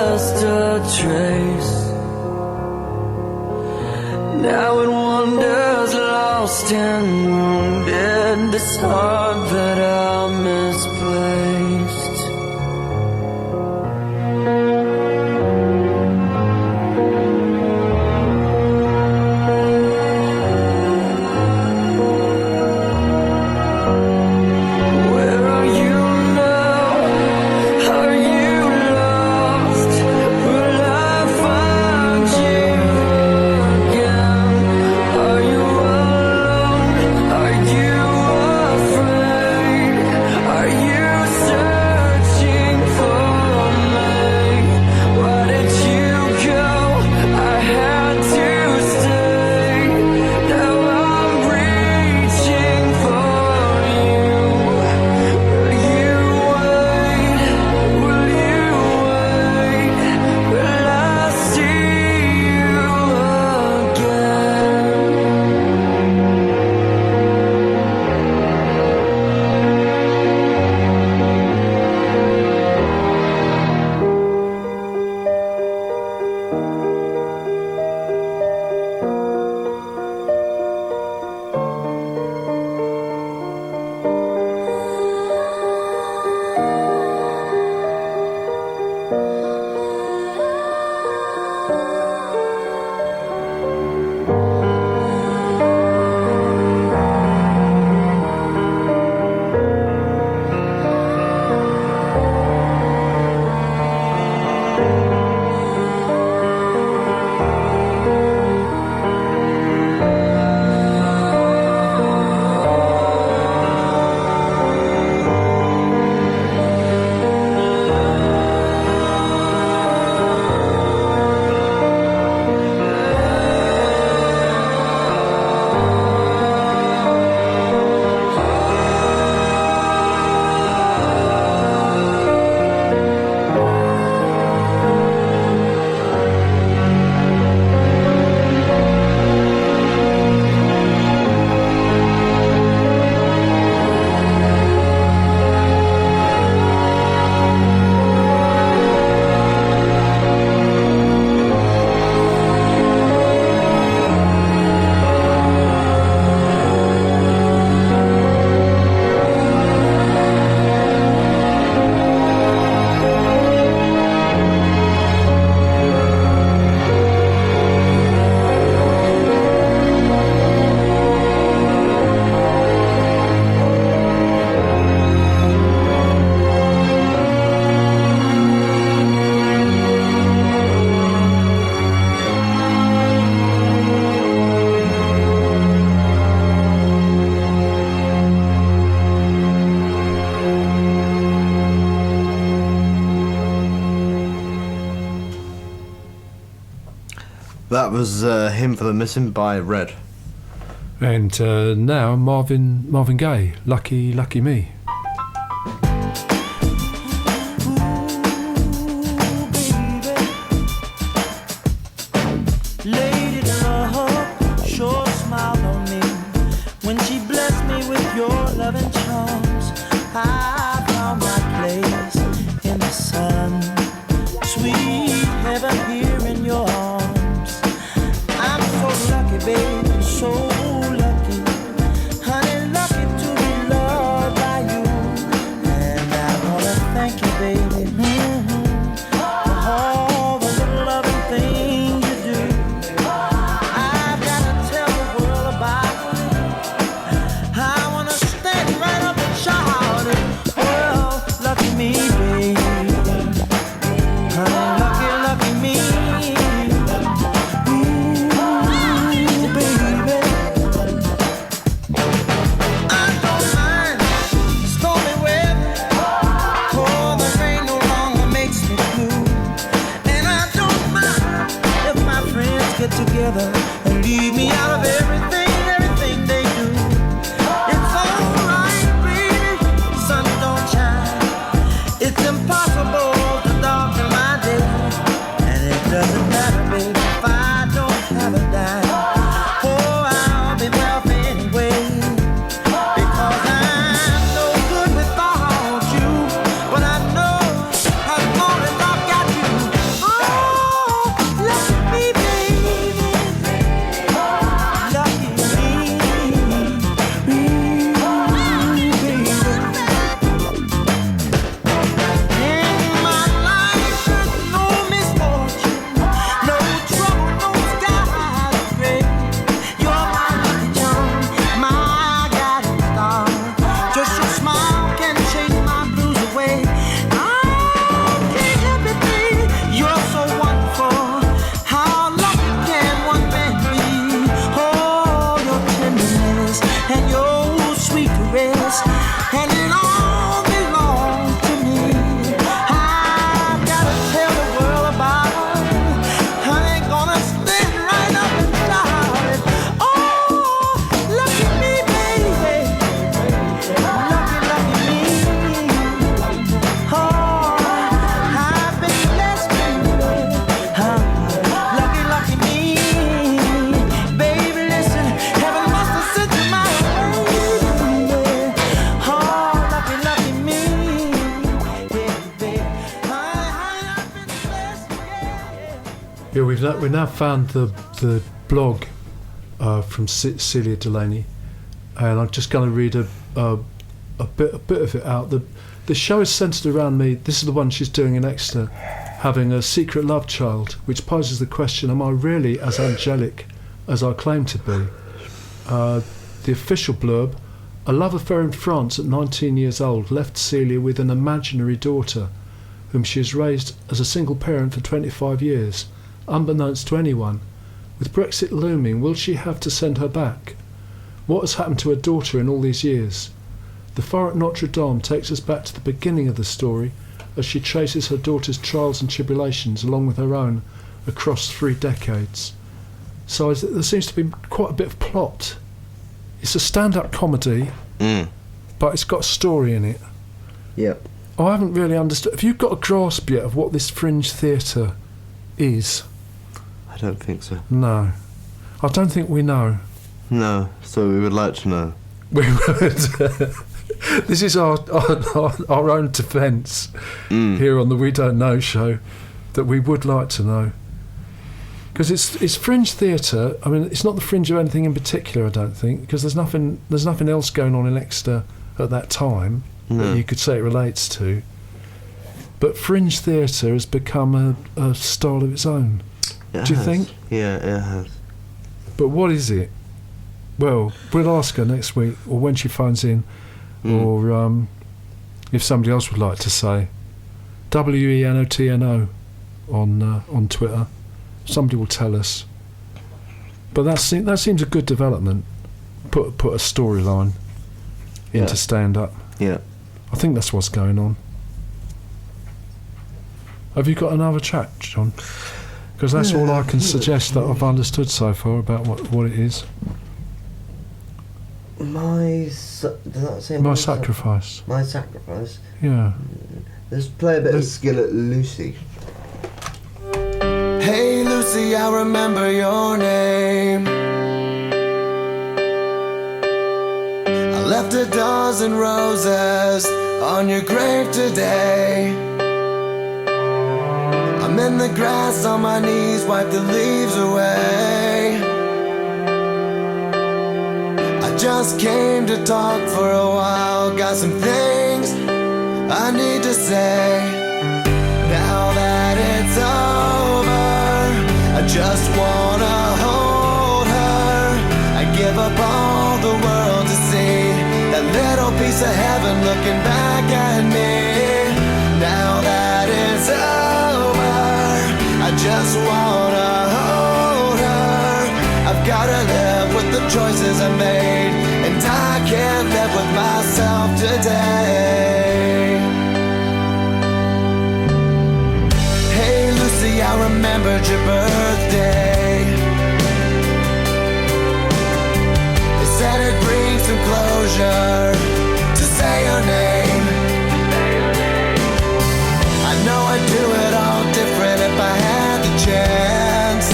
left a trace. Now it wanders lost and wounded, this heart that I misplaced. Where are you now? Are you lost? Will I find you again? Are you alone? Are you afraid? Are you searching for me? Why did you go? I had to stay. Now I'm reaching for you. Will you wait? Will you wait? Will I see you again? That was Hymn for the Missing by Red. And now Marvin Gaye, Lucky Lucky Me. Lady love sure smiled on me when she blessed me with your loving charms. I found my place in the sun, sweet heaven here in your arms. I'm so lucky, baby, so lucky, honey, lucky to be loved by you. And I wanna thank you, baby, for all the little loving things you do. I've gotta tell the world about it. I wanna stand right up and shout it. Well, lucky me, baby, honey, lucky, lucky me. Together and leave me out of everything they do. It's alright, baby, sun don't shine. It's impossible to darken my day, and it doesn't matter, baby, if I don't have a dime. Oh, I'll be wealthy anyway, because I'm no good without you. But I know as long as I've got you, Yeah, we've now found the blog from Celia Delaney, and I'm just going to read a bit of it out. The show is centred around me. This is the one she's doing in Exeter, having a secret love child, which poses the question: am I really as angelic as I claim to be? The official blurb: a love affair in France at 19 years old left Celia with an imaginary daughter, whom she has raised as a single parent for 25 years, unbeknownst to anyone. With Brexit looming, will she have to send her back? What has happened to her daughter in all these years? The Fire at Notre Dame takes us back to the beginning of the story as she traces her daughter's trials and tribulations along with her own across 3 decades. So there seems to be quite a bit of plot. It's a stand-up comedy, but it's got a story in it. Yep. I haven't really understood. Have you got a grasp yet of what this fringe theatre is? I don't think so. No. I don't think we know. No, so we would like to know. We would. This is our own defence here on the We Don't Know show, that we would like to know. Because it's fringe theatre. I mean, it's not the fringe of anything in particular, I don't think, because there's nothing else going on in Exeter at that time that you could say it relates to. But fringe theatre has become a style of its own. Do you think? Yeah, it has. But what is it? Well, we'll ask her next week, or when she phones in, or if somebody else would like to say. WENOTNO on Twitter. Somebody will tell us. But that seems a good development. Put a storyline into stand-up. Yeah. I think that's what's going on. Have you got another track, John? Because that's all I can suggest that I've understood so far about what it is. Does that say My Sacrifice? My Sacrifice? Yeah. Let's play a bit of Skillet Lucy. Hey Lucy, I remember your name. I left a dozen roses on your grave today. I'm in the grass on my knees, wipe the leaves away. I just came to talk for a while, got some things I need to say. Now that it's over, I just wanna hold her. I give up all the world to see that little piece of heaven looking back at me. Now that it's over, I just wanna hold her. I've gotta live with the choices I made, and I can't live with myself today. Hey Lucy, I remembered your birthday. They said it brings some closure to say your name. I know I'd do it all different if I had the chance,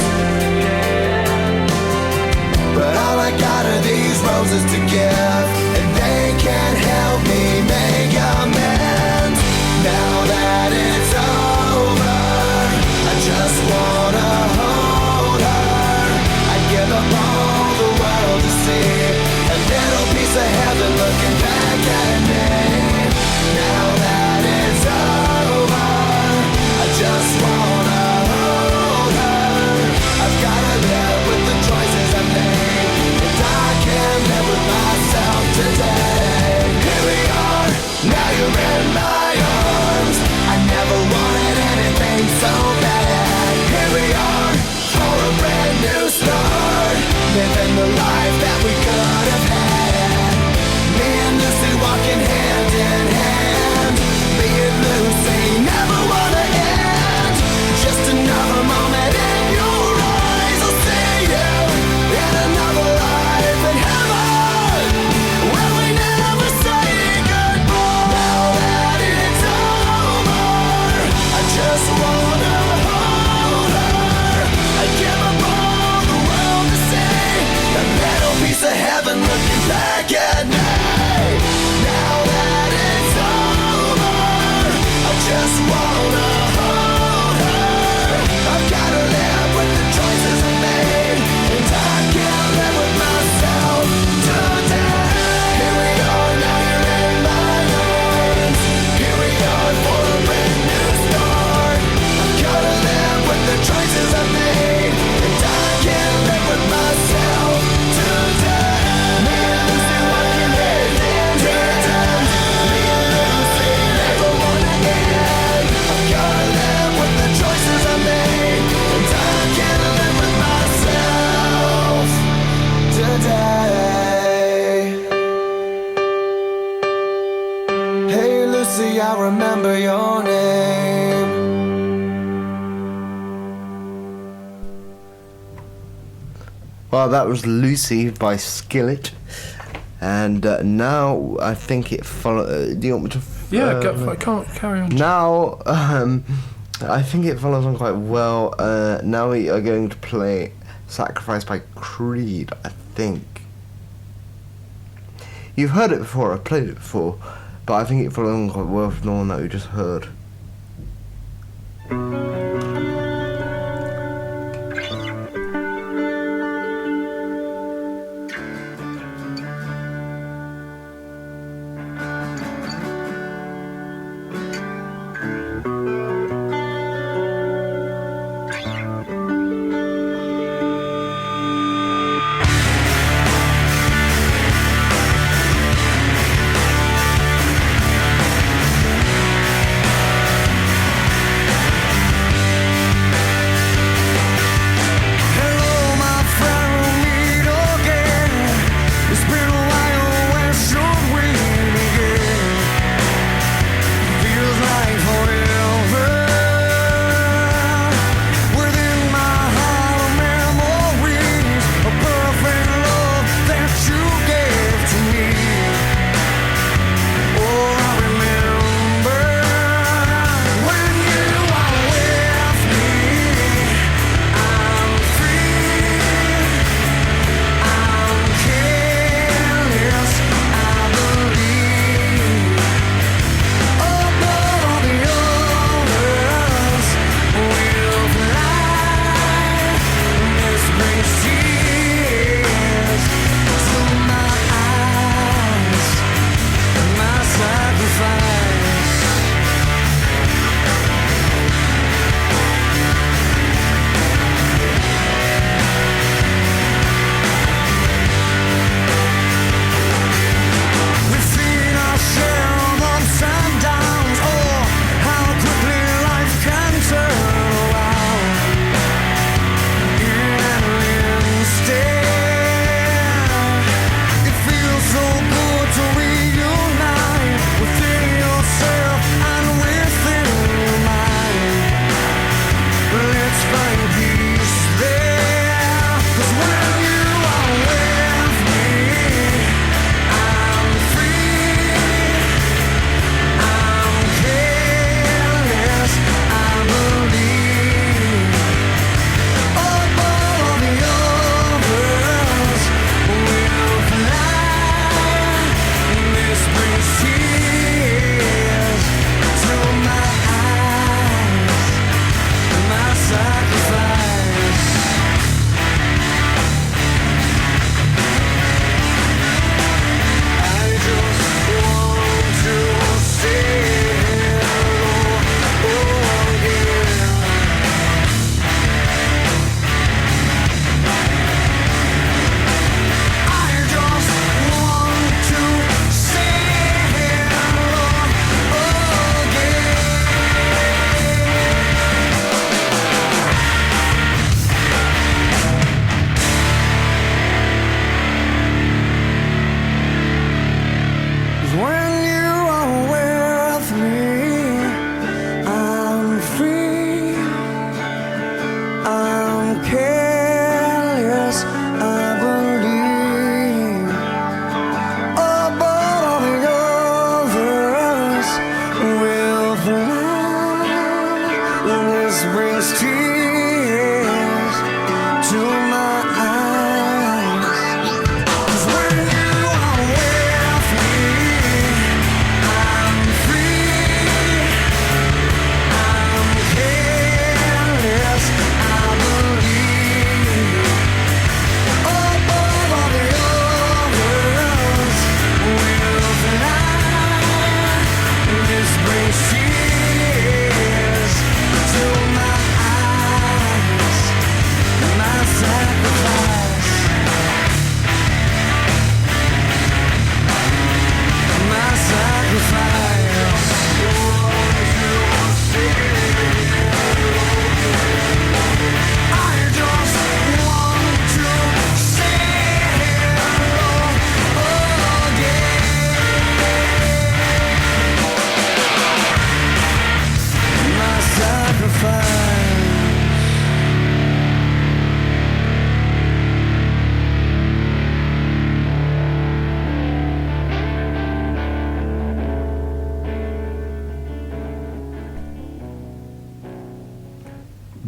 but all I got are these roses to give, and they can't help me make amends. Now that it's over, I just wanna hold her. I give up all the world to see a little piece of heaven looking back at me. Now that it's over, I just wanna hold her. I've gotta live with the choices I made, and I can't live with myself Well, that was Lucy by Skillet. And now I think it follows. Do you want me to? I can't carry on. Now, I think it follows on quite well. Now we are going to play Sacrifice by Creed, I think. You've heard it before, I've played it before, but I think it follows on quite well from the one that we just heard.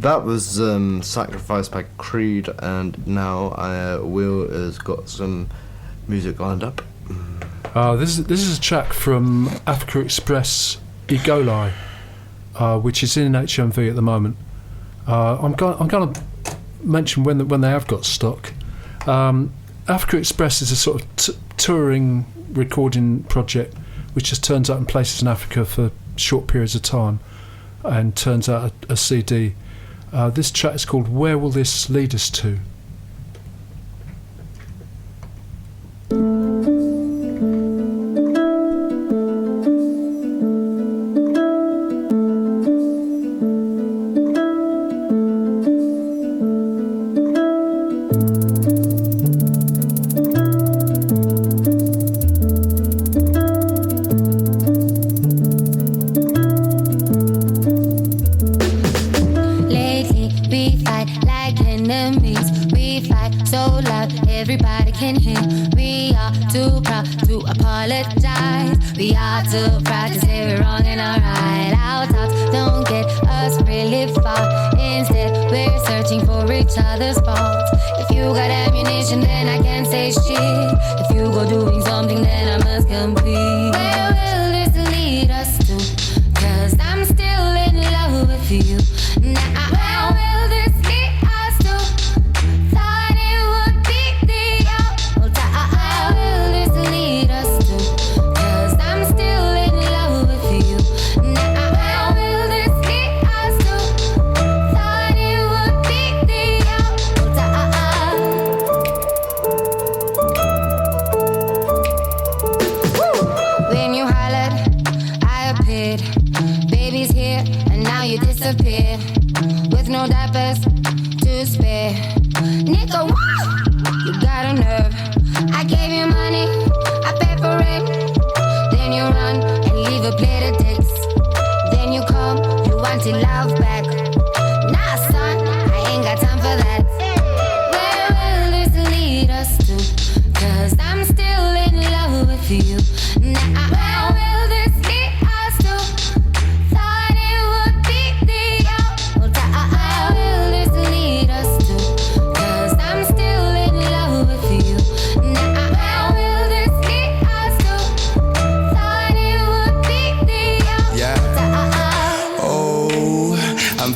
That was Sacrifice by Creed, and now Will has got some music lined up. This is a track from Africa Express Egoli, which is in HMV at the moment. I'm going to mention when they have got stock. Africa Express is a sort of touring recording project which just turns up in places in Africa for short periods of time and turns out a CD. This track is called Where Will This Lead Us To?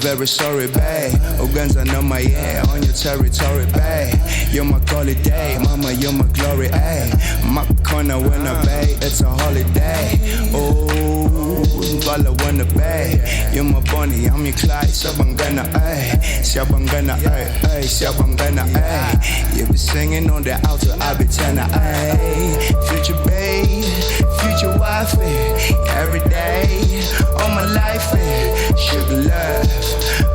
Very sorry, babe. Oh, guns, I know my on your territory, babe. You're my holiday, mama, you're my glory, ayy. My corner when I babe, it's a holiday. Oh, Bala wanna babe. You're my bunny, I'm your Clyde, Shabangana, ayy. Shabangana, ayy, Shabangana, ayy. You be singing on the altar, I be tenor, ayy. Future babe, future wifey, every day, all my life, sugar love.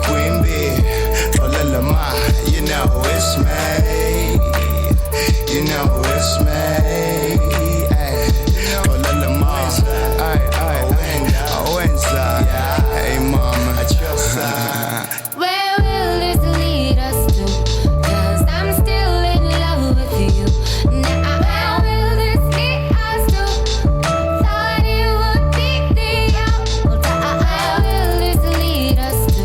Queen bee, Olala Ma, you know it's me. You know it's me. Olala Ma, I Wenza. Hey mama, I trust her. Where will this lead us to? 'Cause I'm still in love with you. Now where will this lead us to? Thought it would be the out. Where will this lead us to?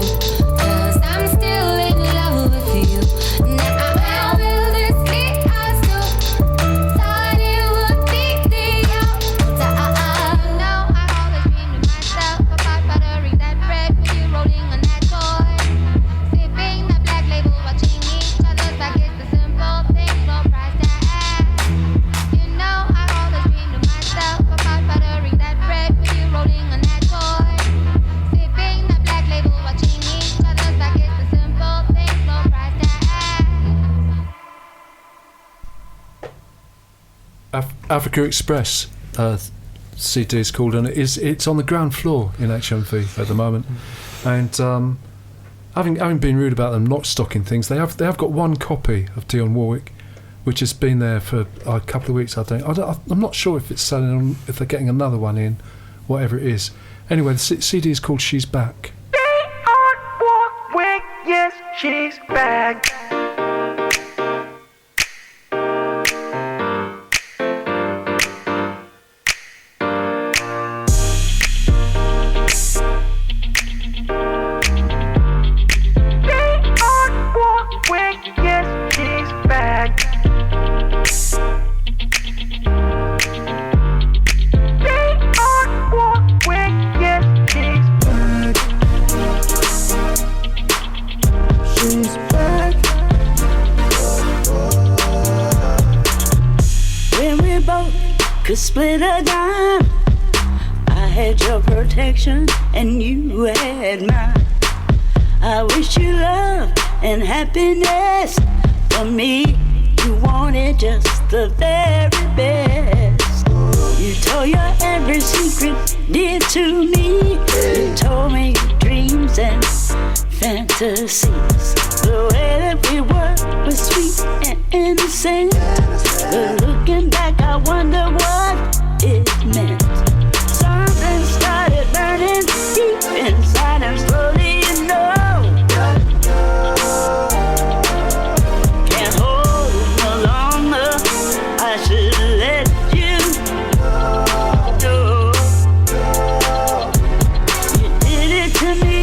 Africa Express CD is called, and it's on the ground floor in HMV at the moment. And having been rude about them not stocking things, they have got one copy of Dionne Warwick, which has been there for a couple of weeks. I'm not sure if it's selling, if they're getting another one in, whatever it is. Anyway, the CD is called She's Back. Dionne Warwick, yes, she's back. back. When we both could split a dime, I had your protection and you had mine. I wish you love and happiness. For me, you wanted just the very best. You told your every secret dear to me. You told me your dreams and fantasies. The way that we were was sweet and innocent. But looking back, I wonder what it meant. Something started burning deep inside, and slowly you know can't hold it no longer. I should let you know. You did it to me.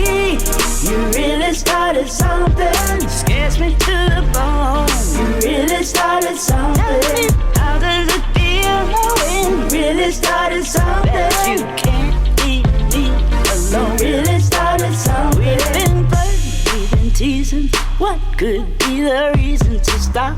You really started something. Scares me to the bone. You really started something. How does it feel knowing you really started something? That you can't leave me alone. You really started something. We've been flirting, we've been teasing. What could be the reason to stop?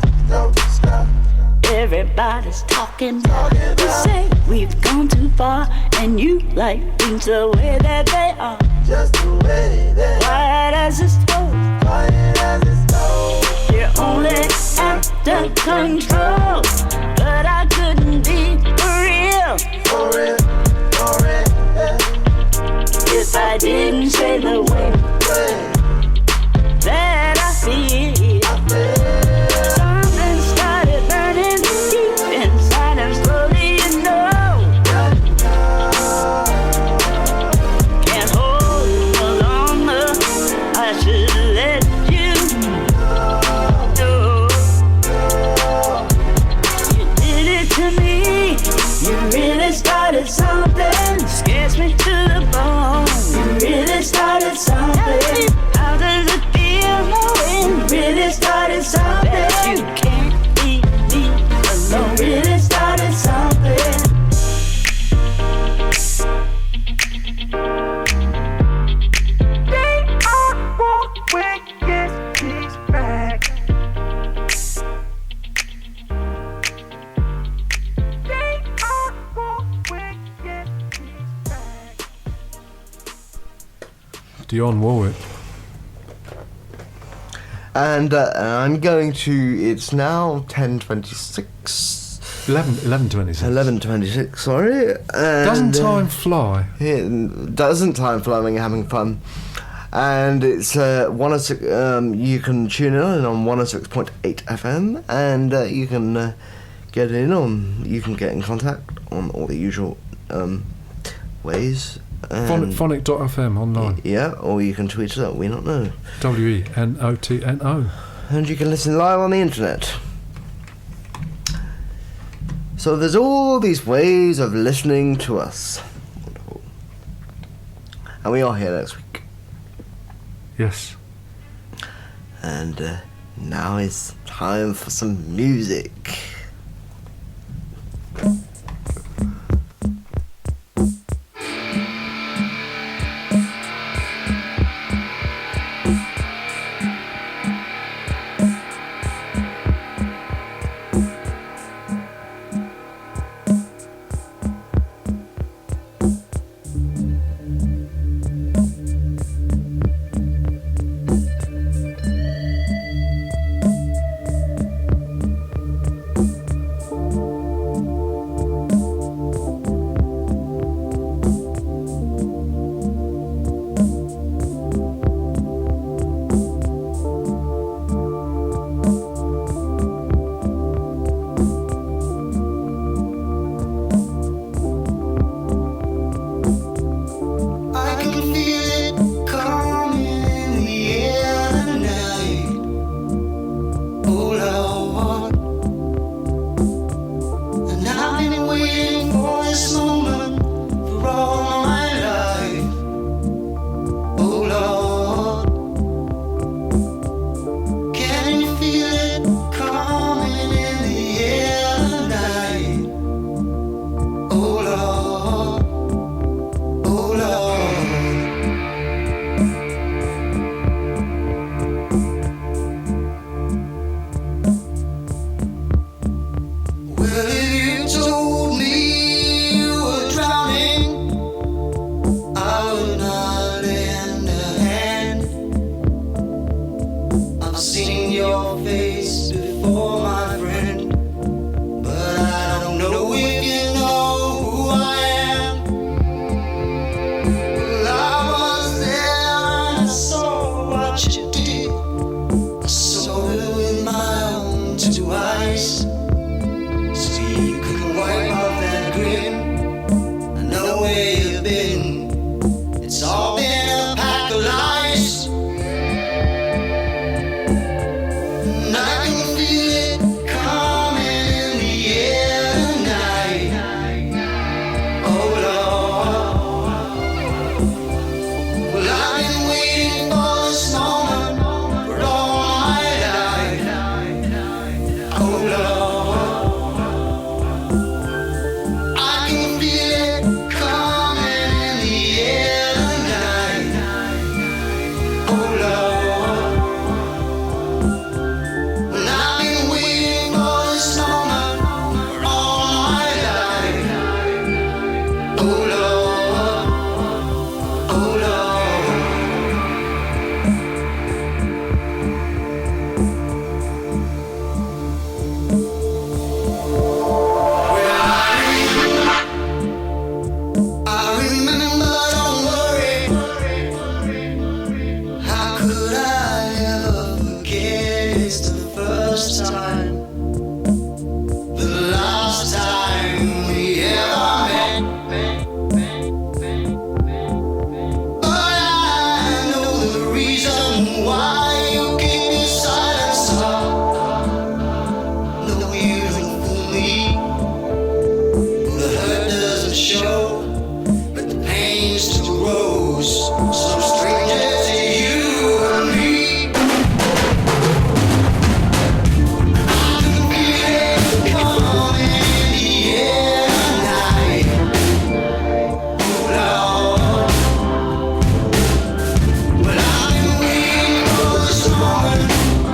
Everybody's talking. You say we've gone too far, and you like things the way that they are. Just the way they are. Quiet as a stove. Quiet as a stove. You're only after control, but I couldn't be for real. For real, for real. If I didn't say the way that I feel. Something started burning deep inside, and slowly you know can't hold it no longer. I should let you know. You did it to me. You really started something. Scares me to the bone. You really started something. How does it feel knowing you really started something? That you can't leave me alone. You really started something. They are when yes, he's back. They are when yes, he's back. Dionne Warwick. And I'm going to. It's now 10:26. 11:26. 11:26. Sorry. And, Doesn't time fly? Doesn't time fly when you're having fun? And it's 106. You can tune in on 106.8 FM, and you can get in on. You can get in contact on all the usual ways. Phonic.fm online. Yeah, or you can tweet us at We Not Know. WENOTNO. And you can listen live on the internet. So there's all these ways of listening to us. Wonderful. And we are here next week. Yes. And now it's time for some music. I've seen your face before, my friend, but I don't know if you know who I am. Well, I was there and I saw what you did. I saw it with my own two eyes. So you could wipe off that grin. I know where you've been. It's all been a pack of lies. And I can feel it coming in the air tonight. Oh Lord. Well, I've been waiting for this moment for all my life. Oh Lord. I can feel it coming in the air tonight. Oh Lord. Well, I've been waiting for this moment for all my life. Oh Lord. Oh Lord. I remember, don't worry. How could I ever forget? It's the first time, the last time we ever met. But I know the reason why you keep your silence up. No, you don't fool me. The hurt doesn't show, but the pain still grows. So stranger to you and me. I can feel it coming in the air tonight. Oh Lord. Well, I've been waiting for this moment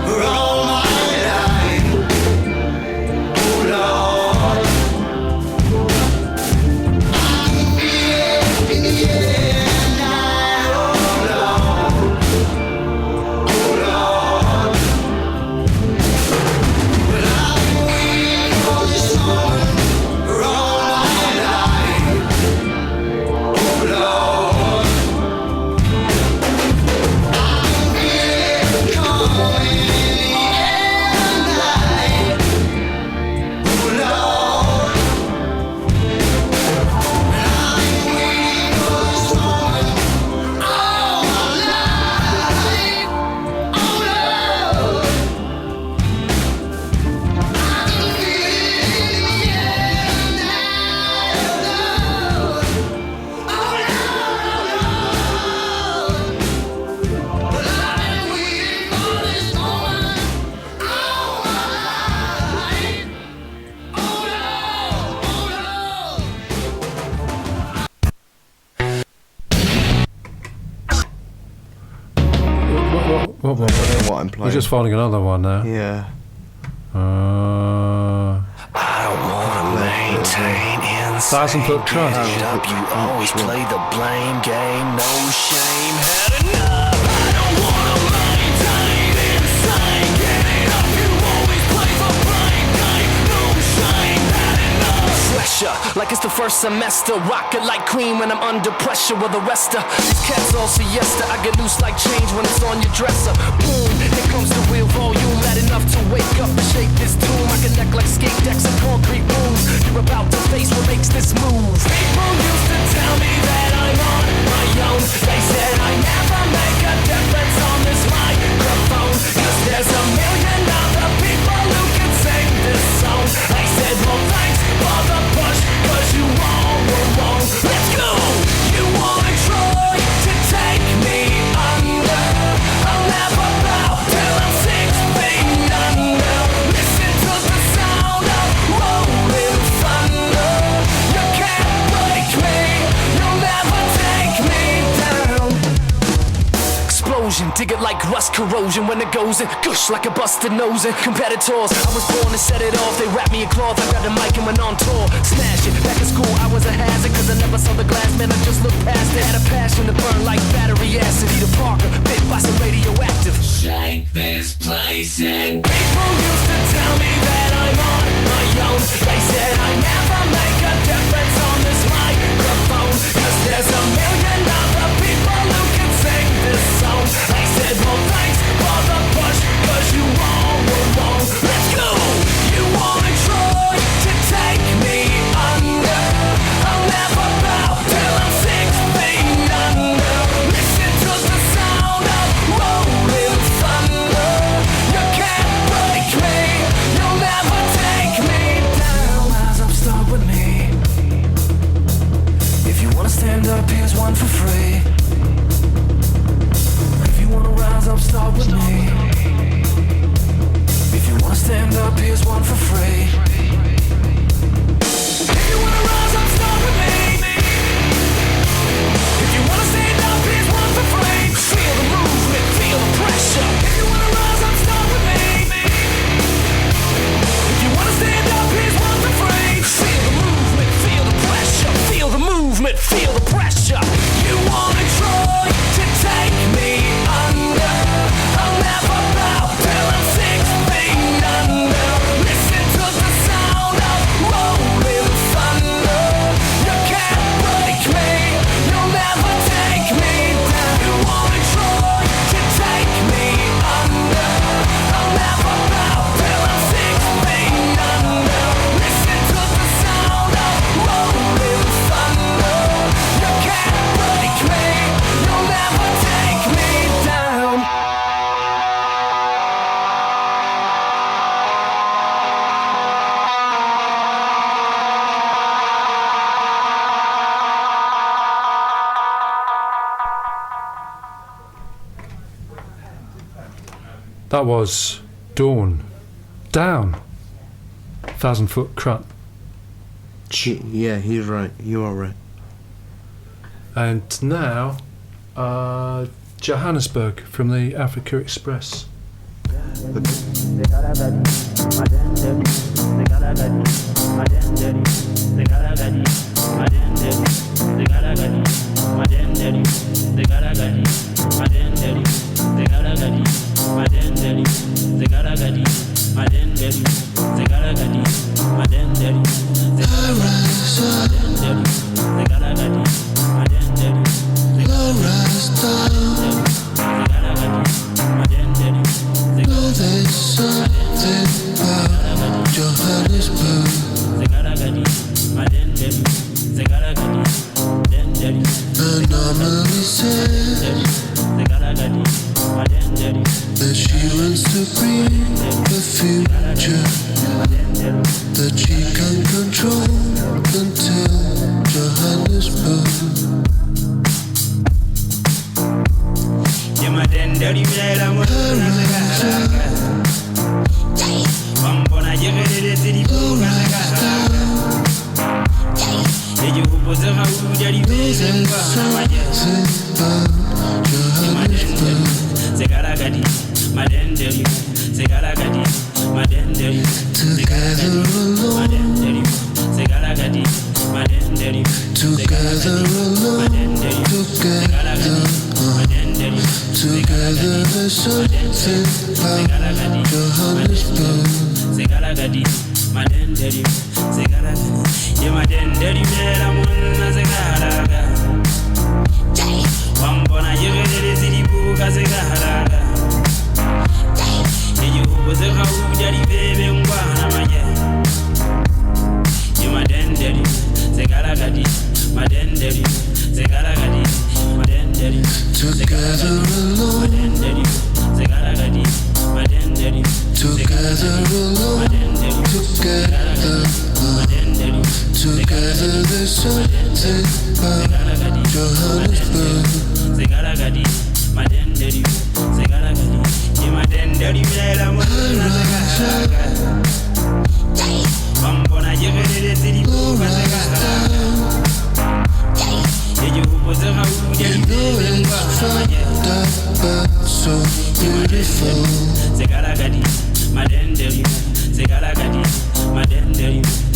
for all my life. Oh Lord. I can feel it in the air tonight. Oh Lord. Oh Lord. Well, I've been waiting for this moment for all my life. Oh Lord. I can feel it coming in the air tonight. Oh Lord. I've been waiting for this moment all my life. Oh Lord. I can feel it in the air tonight. Oh Lord. Well, I've been waiting for this moment all my life. Oh Lord. What? What I'm playing. We're just finding another one now. Yeah. I don't wanna maintain insane. 1,000 Foot Trust. Get it up, you always play the blame game. No shame, had enough. I don't wanna maintain insane. Get it up, you always play the blame game. No shame, had enough. Pressure, like it's the first semester. Rock it like cream when I'm under pressure. With the rest of these cats all siesta. I get loose like change when it's on your dresser. Boom, here comes the real volume. Mad enough to wake up and shake this tomb. I connect like skate decks and concrete moves. You're about to face what makes this move. People used to tell me that I'm on my own. They said I never make a difference on this microphone. Cause there's a million other people who can sing this song. I said, well, thanks for the push, cause you all were wrong. Let's go! You wanna try to take me under? I'll never bow to corrosion when it goes in. Gush like a busted nose in. Competitors, I was born to set it off. They wrapped me in cloth, I grabbed a mic and went on tour. Smash it, back in school I was a hazard, cause I never saw the glass, man, I just looked past it. Had a passion to burn like battery acid. Peter Parker, bit by some radioactive. Shake this place in. People used to tell me that I'm on my own. They said I never make a difference on this microphone, cause there's a million other people who can sing this song. I said, well, thanks for the push, cause you all were wrong. Let's go! You wanna try to take me under? I'll never bow till I'm 6 feet under. Listen to the sound of rolling thunder. You can't break me, you'll never take me down. Rise up, start with me. If you wanna stand up, here's one for free. If you wanna rise up, start with me. If you wanna stand up, here's one for free. If you wanna rise up, start with me. If you wanna stand up, here's one for free. Feel the movement, feel the pressure. If you wanna rise up, start with me. If you wanna stand up, here's one for free. Feel the movement, feel the pressure. Feel the movement, feel the pressure. You wanna try to take me under? I'll never bow till I'm 6 feet under. Listen to the sound of rolling thunder. You can't break me, you'll never take me down. You wanna try to take me under? I'll never bow till I'm 6 feet under. Listen to the sound of rolling thunder. You can't break me, you'll never take me down. That was Dawn. Down. 1,000-foot crut. Yeah, he's right. You are right. And now, Johannesburg from the Africa Express. Anomaly says that she wants to bring the future that she can control until Johannesburg. Together there's something about Johannesburg. Together alone, together alone, together there's something about Johannesburg. You know it's fucked up, but so beautiful.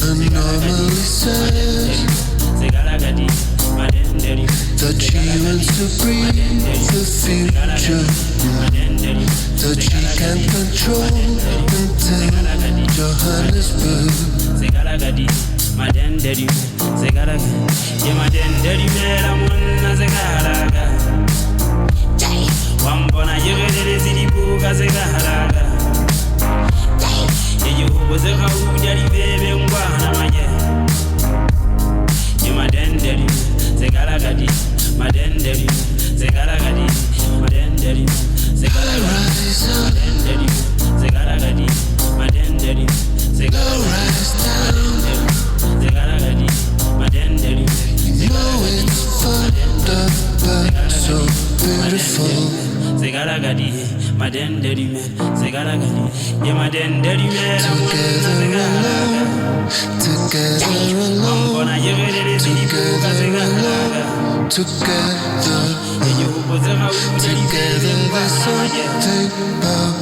Anomaly says that she wants to breathe the future, that she can't control until Johannesburg. My daddy, yeah, my daddy, man, I'm on Zegaraga. Wambona, you ready to see the book as a Garaga. Yeah, you was a how daddy, baby, and one, yeah, my daddy, Zegaragadi, my daddy, Zegaragadi, my daddy, Zegaragadi, Zegaragadi, my daddy, Zegaragadi, Zegaragadi, my daddy, You know it's fucked up, but so beautiful. Zegaragadi, my daddy, Zegaragadi, yeah, my daddy, Together alone, together, there's something about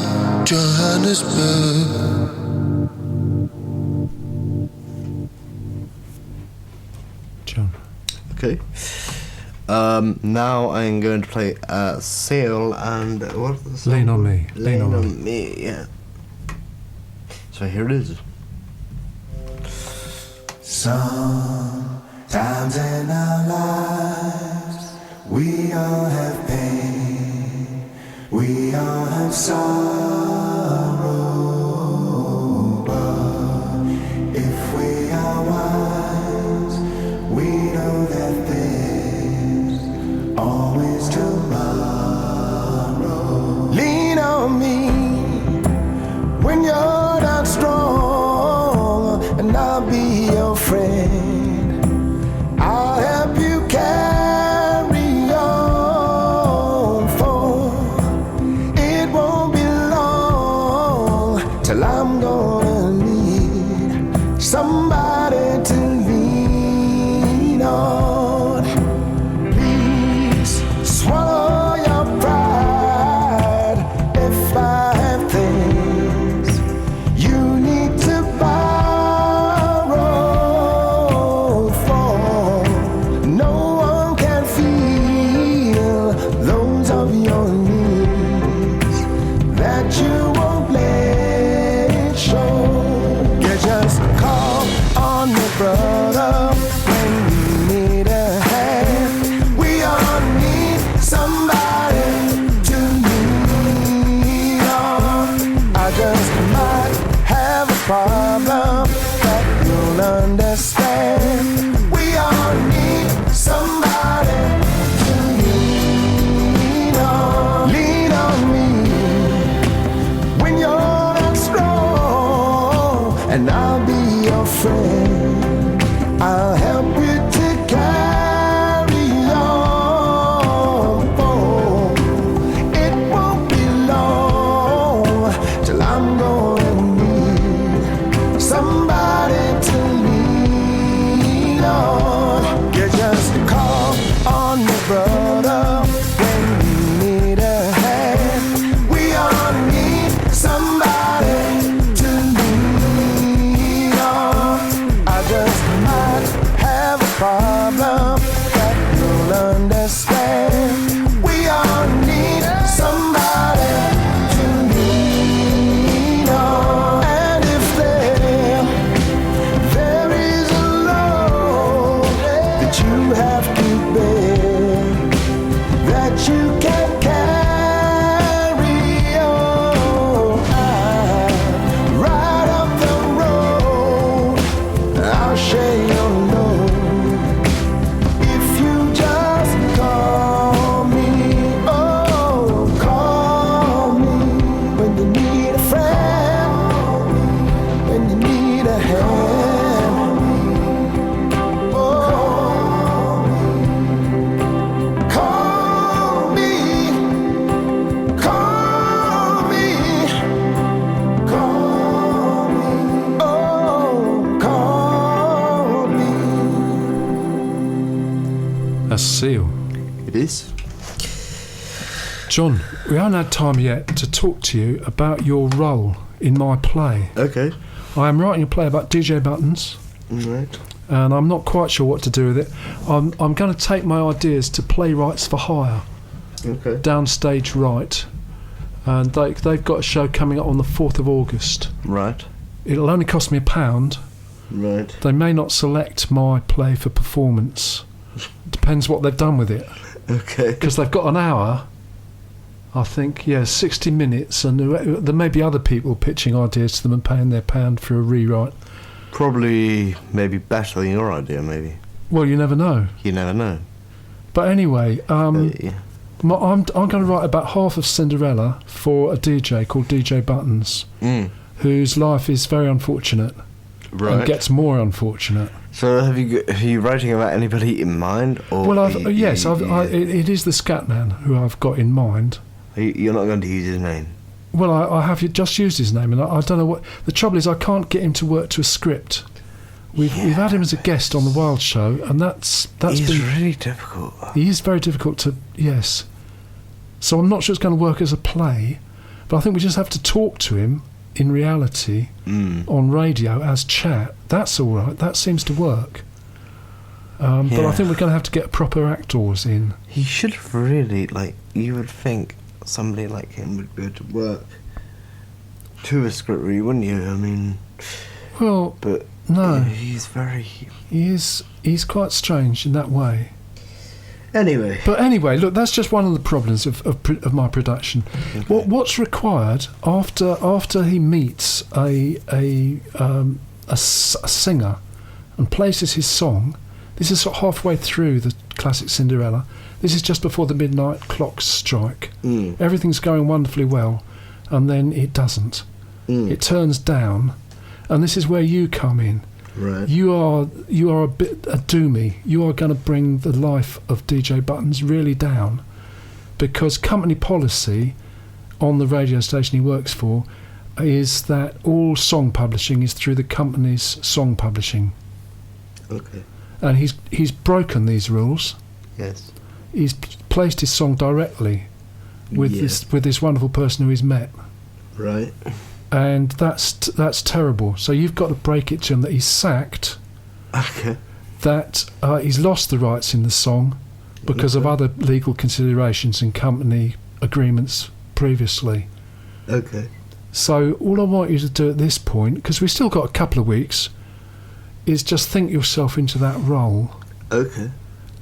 Johannesburg. John. Okay. Now I'm going to play Seal and what's the song? Lean on Me. Lean on Me, yeah. So here it is. Sometimes in our lives, we all have pain, we all have sorrow, but if we are wise, we know that there's always tomorrow. Lean on me when you're not strong, and I'll be your friend. I'll help you carry on, for it won't be long till I'm gonna need somebody to lean on. Please swallow your pride if I have things you need to borrow, for no one can feel those of your needs that you won't let show. You just call on your brother when you need a hand. We all need somebody to lean on. I just might have a problem that you'll understand. We all need somebody to lean on. Lean on me when you're not strong, and I'll be your friend. I'll help you to carry on, for it won't be long till I'm gonna need somebody to lean on. You just call on your brother when you need a hand. We all need somebody to lean on. I just might have a problem that you'll understand. We all need somebody to lean on. And if there is a load that you have to bear, that you can't carry on, right up the road, I'll share your load. If you just call me, oh, call me when you need a friend, when you need a hand. Oh, call me, call me, call me, oh, call me. That's Seal. It is. John, we haven't had time yet to talk to you about your role in my play. Okay. I am writing a play about DJ Buttons, Right. and I'm not quite sure what to do with it. I'm going to take my ideas to Playwrights for Hire, Okay. Downstage Right, and they've got a show coming up on the 4th of August. Right. It'll only cost me £1. Right. They may not select my play for performance. Depends what they've done with it. Okay. Because they've got an hour, I think, 60 minutes, and there may be other people pitching ideas to them and paying their £1 for a rewrite. Probably, maybe better than your idea, maybe. Well, you never know. You never know. But anyway, Yeah. I'm going to write about half of Cinderella for a DJ called DJ Buttons, whose life is very unfortunate Right. and gets more unfortunate. So are you writing about anybody in mind? Or Well, it is the Scatman who I've got in mind. You're not going to use his name? Well, I have just used his name, and I don't know what... The trouble is I can't get him to work to a script. We've had him as a guest on the Wild Show, and that's He's been really difficult. He is very difficult to... Yes. So I'm not sure it's going to work as a play, but I think we just have to talk to him in reality on radio as chat. That's all right. That seems to work. But I think we're going to have to get proper actors in. He should have really, you would think somebody like him would be able to work to a script read, wouldn't you? I mean... Well, but no. He's very... He's quite strange in that way. Anyway. But anyway, look, that's just one of the problems of my production. Okay. What's required after he meets a singer and places his song. This is sort of halfway through the classic Cinderella. This is just before the midnight clocks strike. Everything's going wonderfully well, and then it doesn't. It turns down, and this is where you come in. Right. You are a bit a doomy. You are going to bring the life of DJ Buttons really down, because company policy on the radio station he works for is that all song publishing is through the company's song publishing. Okay. And he's broken these rules. Yes. He's placed his song directly with this wonderful person who he's met. Right. And that's terrible. So you've got to break it to him that he's sacked. Okay. That he's lost the rights in the song because of other legal considerations and company agreements previously. Okay. So all I want you to do at this point, because we've still got a couple of weeks, is just think yourself into that role. Okay.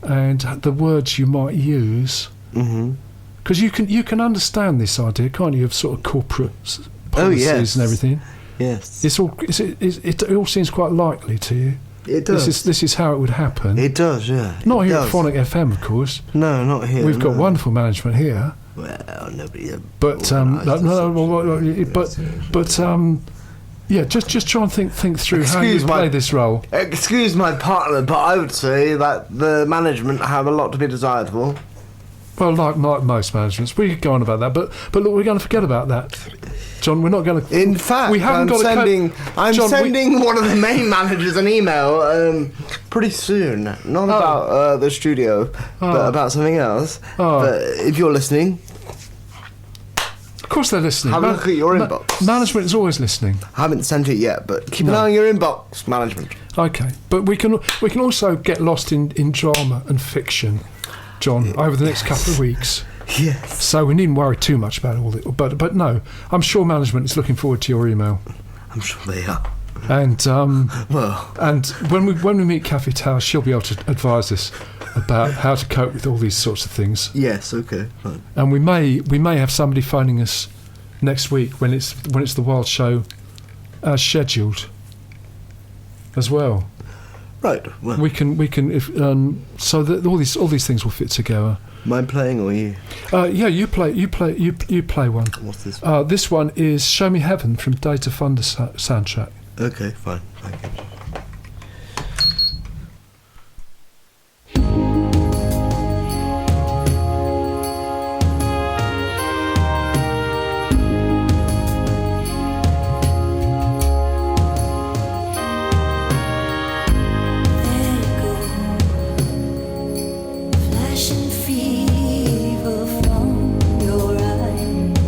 And the words you might use. Because you can understand this idea, can't you, of sort of corporate policies and everything. Yes. It all seems quite likely to you. It does. This is how it would happen. It does, yeah. Not here at Phonic FM, of course. No, not here. We've got wonderful management here. Well, nobody. But yeah, just try and think through how you play this role. Excuse my partner, but I would say that the management have a lot to be desired for. Well, like most managements, we could go on about that, but look, we're going to forget about that, John. We're not going to. In fact, we haven't I'm sending one of the main managers an email pretty soon. Not about the studio, but about something else. But if you're listening, of course they're listening. Have a look at your inbox. Management is always listening. I haven't sent it yet, but keep an eye on your inbox, management. Okay, but we can also get lost in drama and fiction, John, over the next couple of weeks. Yes. So we needn't worry too much about all it. But no, I'm sure management is looking forward to your email. I'm sure they are. And well, and when we meet Kathy Tower, she'll be able to advise us about how to cope with all these sorts of things. Yes. Okay. Fine. And we may have somebody phoning us next week when it's the Wild Show as scheduled as well. Right. Well, we can if so that all these things will fit together. Mine playing or you? Yeah, you play one. What's this? This one is "Show Me Heaven" from Data Thunder soundtrack. Okay, fine. Thank you. Fever from your eyes.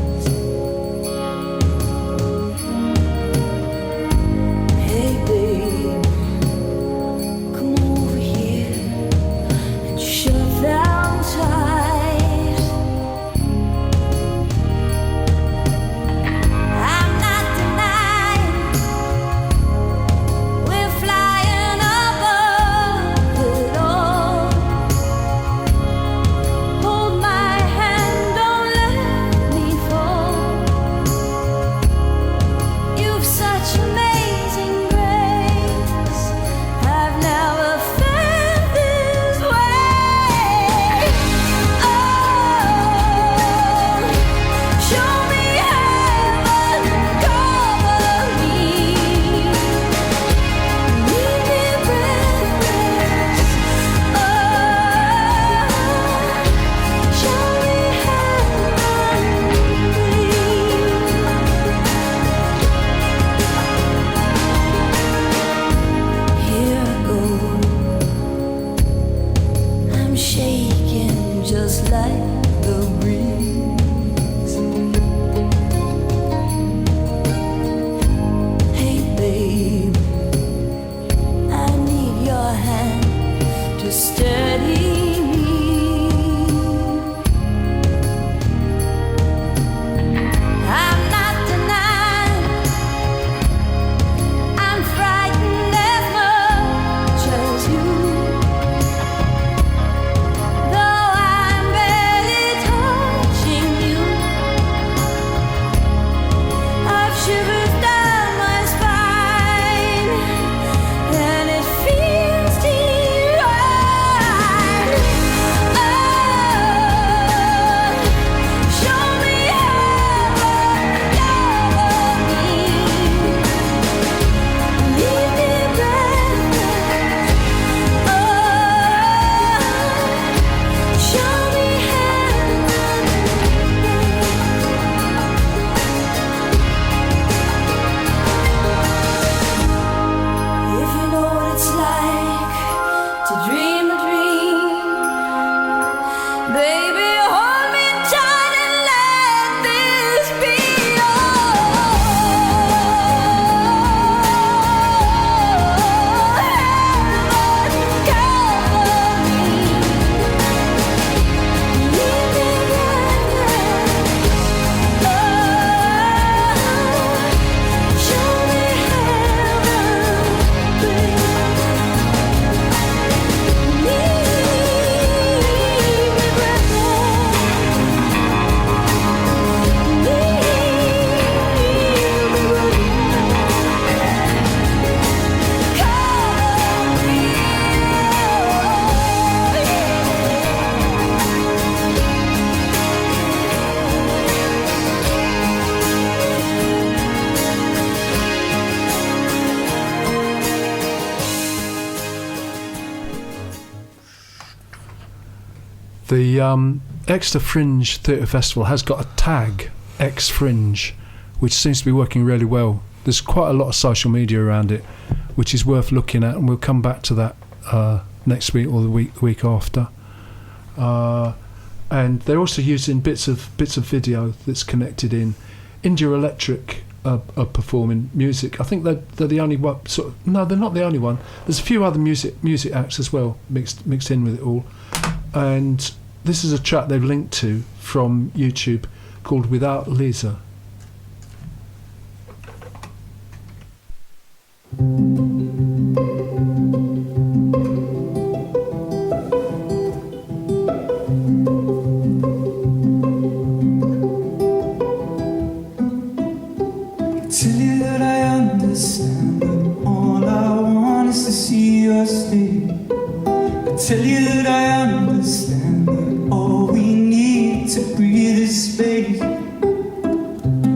the Exeter Fringe Theatre Festival has got a tag, X Fringe, which seems to be working really well. There's quite a lot of social media around it, which is worth looking at, and we'll come back to that next week or the week after. And they're also using bits of video that's connected in. India Electric are performing music. I think they're the only one. No, they're not the only one. There's a few other music acts as well mixed in with it all. And this is a track they've linked to from YouTube called Without Lisa. Tell you that I understand, but all I want is to see your stay. I tell you that I understand, but all we need to breathe is space.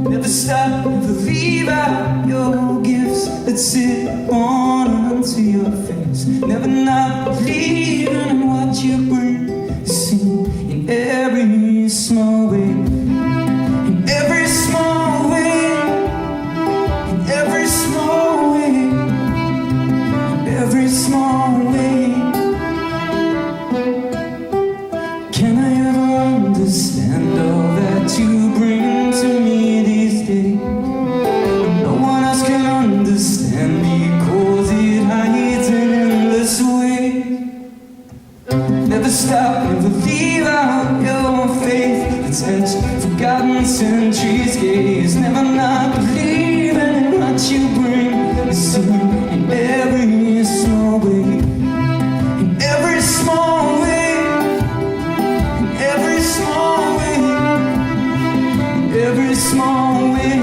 Never stop, never leave out your gifts that sit on onto your face. Never not believing in what you bring, seen in every small way, in every small way, in every small way, in every small way. Can I ever understand all that you bring to me these days? No one else can understand because it hides in endless ways. Never stop, never leave out your faith. Attention, forgotten centuries gaze. Never not believing in what you bring. Seen in every small way, in every small way, in every small way, in every small way.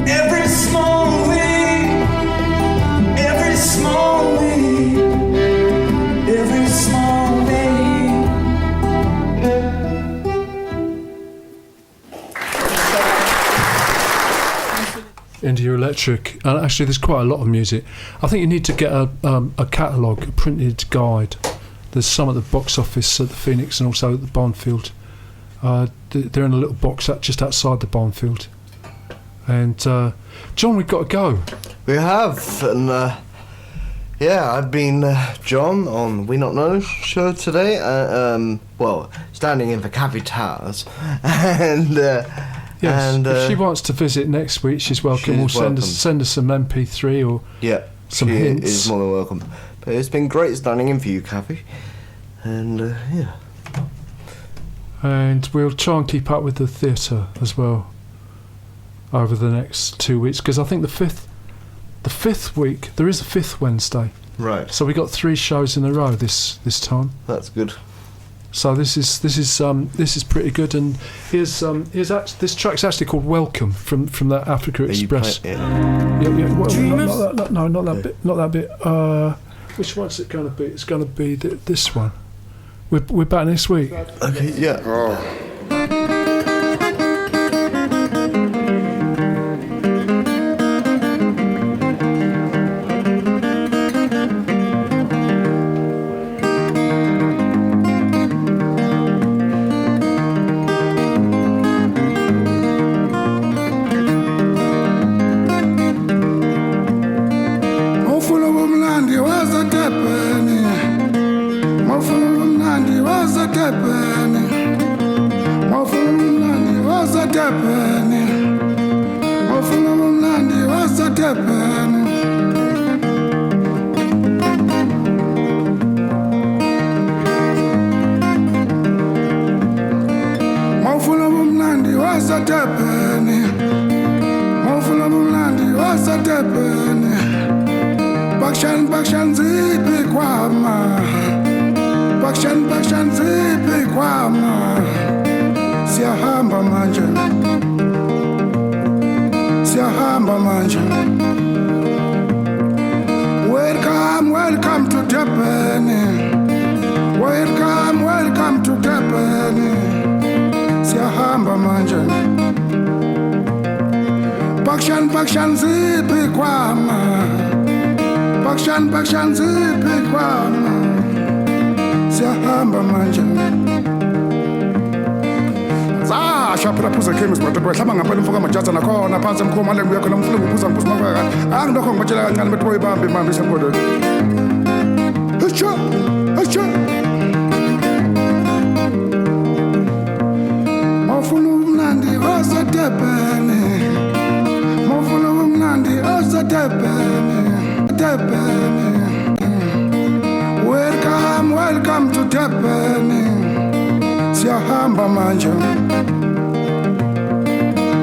Every small way, into your electric. And actually, there's quite a lot of music. I think you need to get a catalogue, a printed guide. There's some at the box office at the Phoenix and also at the Barnfield. They're in a little box just outside the Barnfield. And John, we've got to go. We have, and I've been John on We Not Know show today. Standing in for Cafe Towers, and yes, if she wants to visit next week, she's welcome. We'll send us some MP3 or some hints. She is more than welcome. But it's been great standing in for you, Cafe, and And we'll try and keep up with the theatre as well over the next 2 weeks, because I think the fifth week there is a fifth Wednesday. Right. So we got 3 shows in a row this time. That's good. So this is pretty good. And here's this track's actually called Welcome from that Africa Express. No, not that bit. Which one's it going to be? It's going to be this one. We're back next week. Okay. Yeah. Welcome to Japan. Welcome to Japan. Siyahamba manje. Bakshan zipi kwama. Bakshan zipi kwama. Siyahamba manje. Shaphela phuza chemist but hlamba ngempela umfoka amajaza nakhona phansi emkhoma le nguya khona umfuna ukuphuza ngiphuza mafaka angilokho ngibatshela kancane bethi boyibambe isemkodweni Hacha Mafuna umnandi osadebene Mafuna umnandi osadebene Welcome to Debene Siyahamba manje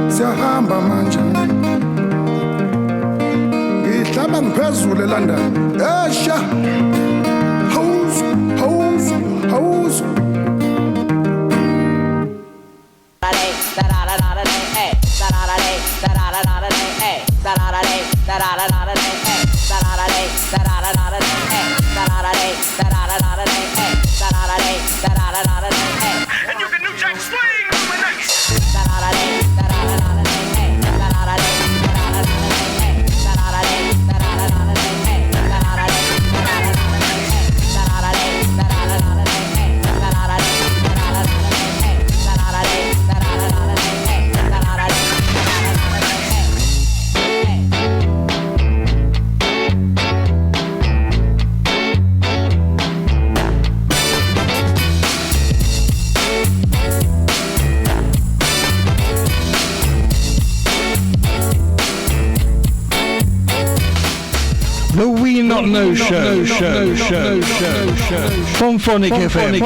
Siyahamba manje Ngihlaba ngiphezulu eLondon Esha Hose And you can New Jack Swing on the next. The We Not Know Show. From Phonic FM.